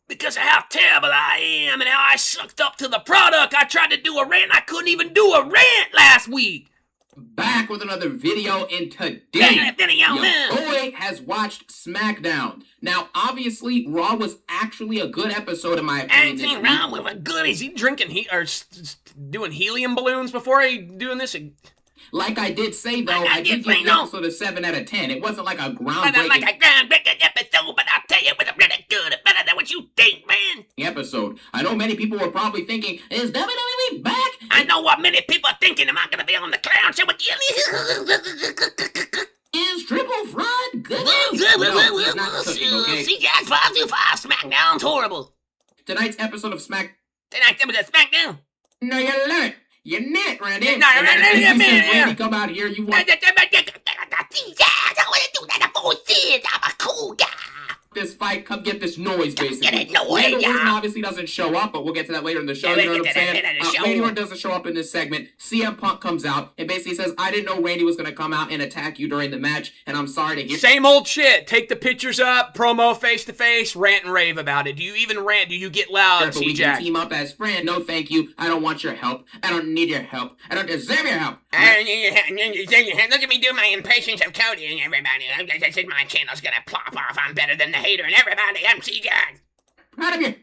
because of how terrible I am and how I sucked up to the product. I tried to do a rant. I couldn't even do a rant last week. Back with another video, and today your boy has watched SmackDown. Now, obviously, Raw was actually a good episode in my opinion. Anything wrong with a good? Is he drinking doing helium balloons before he doing this? Like I did say, though, I did give the episode a 7 out of 10. It wasn't like a groundbreaking episode, but I'll tell you, it was really good. Better than what you think, man. Episode. I know many people were probably thinking, is WWE back? I know what many people are thinking. Am I going to be on the clown show with you? Is Triple Fraud good? No, he's not cooking, okay? Cjax525, SmackDown's horrible. Tonight's episode of Tonight's episode of SmackDown. No, you learned. You're net, Randy. Randy, come out here. You want... I want to do that. I'm a cool guy. This fight, come get this noise, basically. Get it noise, Randy Orton obviously doesn't show up, but we'll get to that later in the show. You know what I'm saying? Randy Orton doesn't show up in this segment. CM Punk comes out and basically says, I didn't know Randy was going to come out and attack you during the match, and I'm sorry to hear... Same old shit. Take the pictures up, promo face-to-face, rant and rave about it. Do you even rant? Do you get loud, But we can team up as friends. No, thank you. I don't want your help. I don't need your help. I don't deserve your help. Look at me do my impatience of Cody and everybody. This is my channel's going to plop off. I'm better than the hater and everybody. I'm Cjax. Proud of you.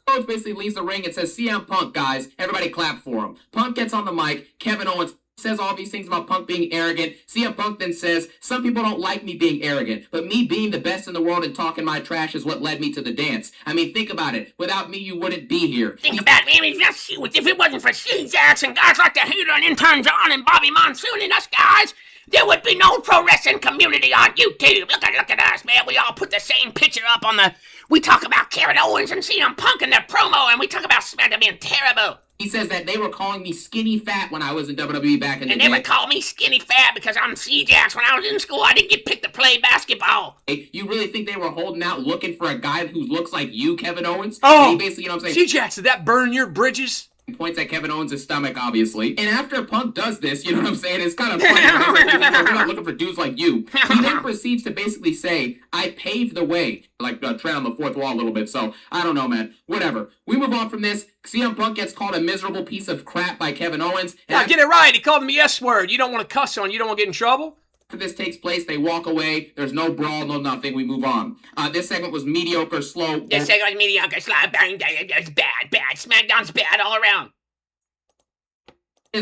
Coach basically leaves the ring and says, CM Punk, guys. Everybody clap for him. Punk gets on the mic. Kevin Owens says all these things about Punk being arrogant. CM Punk then says, some people don't like me being arrogant, but me being the best in the world and talking my trash is what led me to the dance. I mean, think about it. Without me, you wouldn't be here. Think about it. I mean, if it wasn't for Cjax and guys like the Hater and Internjon and Bobby Monsoon and us guys, there would be no pro wrestling community on YouTube. Look at us, man. We all put the same picture up on the... We talk about Kevin Owens and CM Punk and their promo, and we talk about SmackDown being terrible. He says that they were calling me skinny fat when I was in WWE back in the And day. they would call me skinny fat because I'm Cjax. When I was in school, I didn't get picked to play basketball. Hey, you really think they were holding out looking for a guy who looks like you, Kevin Owens? Oh, And he basically, you know what I'm saying? Cjax, did that burn your bridges? Points at Kevin Owens' stomach, obviously. And after Punk does this, you know what I'm saying? It's kind of funny. Right? He's like, we're not looking for dudes like you. He then proceeds to basically say, I paved the way. Like, tread on the fourth wall a little bit. So, I don't know, man. Whatever. We move on from this. CM Punk gets called a miserable piece of crap by Kevin Owens. Yeah, get it right. He called him the S word. You don't want to cuss on. You don't want to get in trouble. After this takes place, they walk away. There's no brawl, no nothing. We move on. This segment was mediocre, slow. This segment was mediocre, slow, it's bad. Smackdown's bad all around.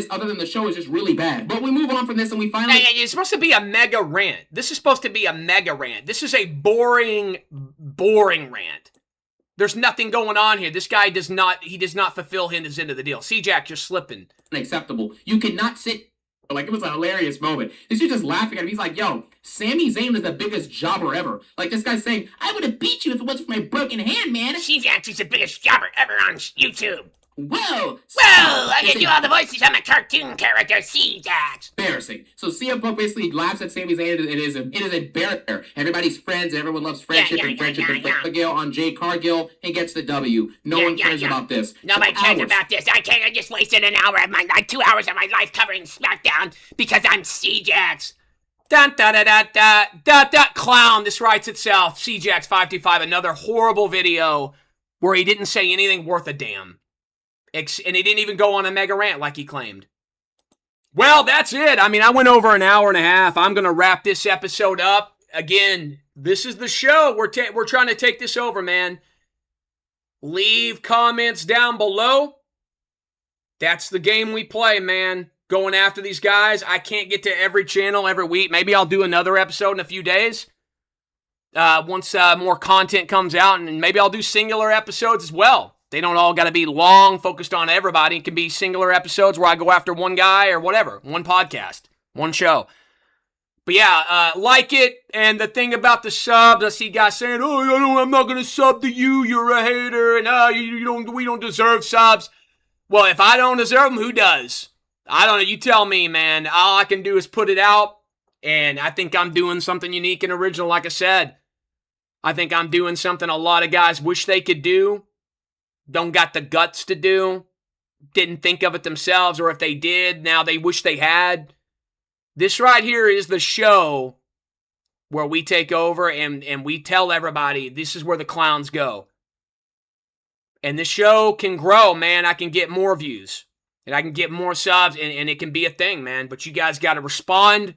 Other than the show is just really bad. But we move on from this and we finally... It's supposed to be a mega rant. This is supposed to be a mega rant. This is a boring rant. There's nothing going on here. This guy does not fulfill his end of the deal. Cjax, you're slipping. Unacceptable. You cannot sit... Like, it was a hilarious moment. This dude just laughing at him. He's like, yo, Sami Zayn is the biggest jobber ever. Like, this guy's saying, I would have beat you if it wasn't for my broken hand, man. Cjax is the biggest jobber ever on YouTube. Whoa! I can do all the voices. I'm a cartoon character, Cjax. Embarrassing. So CM Punk basically laughs at Sami Zayn. It is embarrassing. Everybody's friends. Everyone loves friendship and friendship. Cargill on Jay Cargill. He gets the W. No one cares about this. Nobody cares about this. I just wasted an hour of my life, 2 hours of my life covering SmackDown because I'm Cjax. Clown. This writes itself. Cjax525. Another horrible video where he didn't say anything worth a damn. And he didn't even go on a mega rant like he claimed. Well, that's it. I mean, I went over an hour and a half. I'm going to wrap this episode up. Again, this is the show. We're trying to take this over, man. Leave comments down below. That's the game we play, man. Going after these guys. I can't get to every channel every week. Maybe I'll do another episode in a few days. Once more content comes out. And maybe I'll do singular episodes as well. They don't all got to be long, focused on everybody. It can be singular episodes where I go after one guy or whatever. One podcast, one show. But yeah, like it. And the thing about the subs, I see guys saying, oh, I'm not going to sub to you. You're a hater. And we don't deserve subs. Well, if I don't deserve them, who does? I don't know. You tell me, man. All I can do is put it out. And I think I'm doing something unique and original, like I said. I think I'm doing something a lot of guys wish they could do. Don't got the guts to do, didn't think of it themselves, or if they did, now they wish they had. This right here is the show where we take over and we tell everybody this is where the clowns go. And this show can grow, man. I can get more views, and I can get more subs, and it can be a thing, man. But you guys got to respond.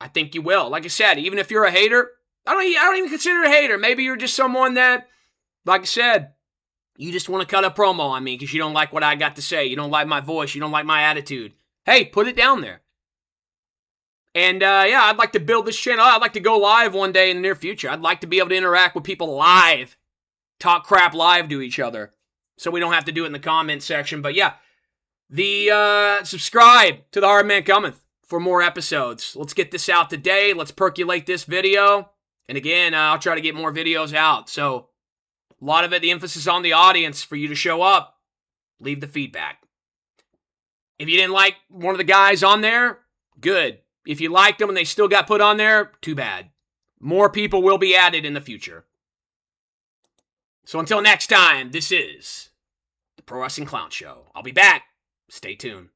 I think you will. Like I said, even if you're a hater, I don't even consider a hater. Maybe you're just someone that, like I said, you just want to cut a promo on me because you don't like what I got to say. You don't like my voice. You don't like my attitude. Hey, put it down there. And yeah, I'd like to build this channel. I'd like to go live one day in the near future. I'd like to be able to interact with people live. Talk crap live to each other. So we don't have to do it in the comment section. But yeah, subscribe to The HardmanCometh for more episodes. Let's get this out today. Let's percolate this video. And again, I'll try to get more videos out. So a lot of it, the emphasis on the audience for you to show up. Leave the feedback. If you didn't like one of the guys on there, good. If you liked them and they still got put on there, too bad. More people will be added in the future. So until next time, this is the Pro Wrestling Clown Show. I'll be back. Stay tuned.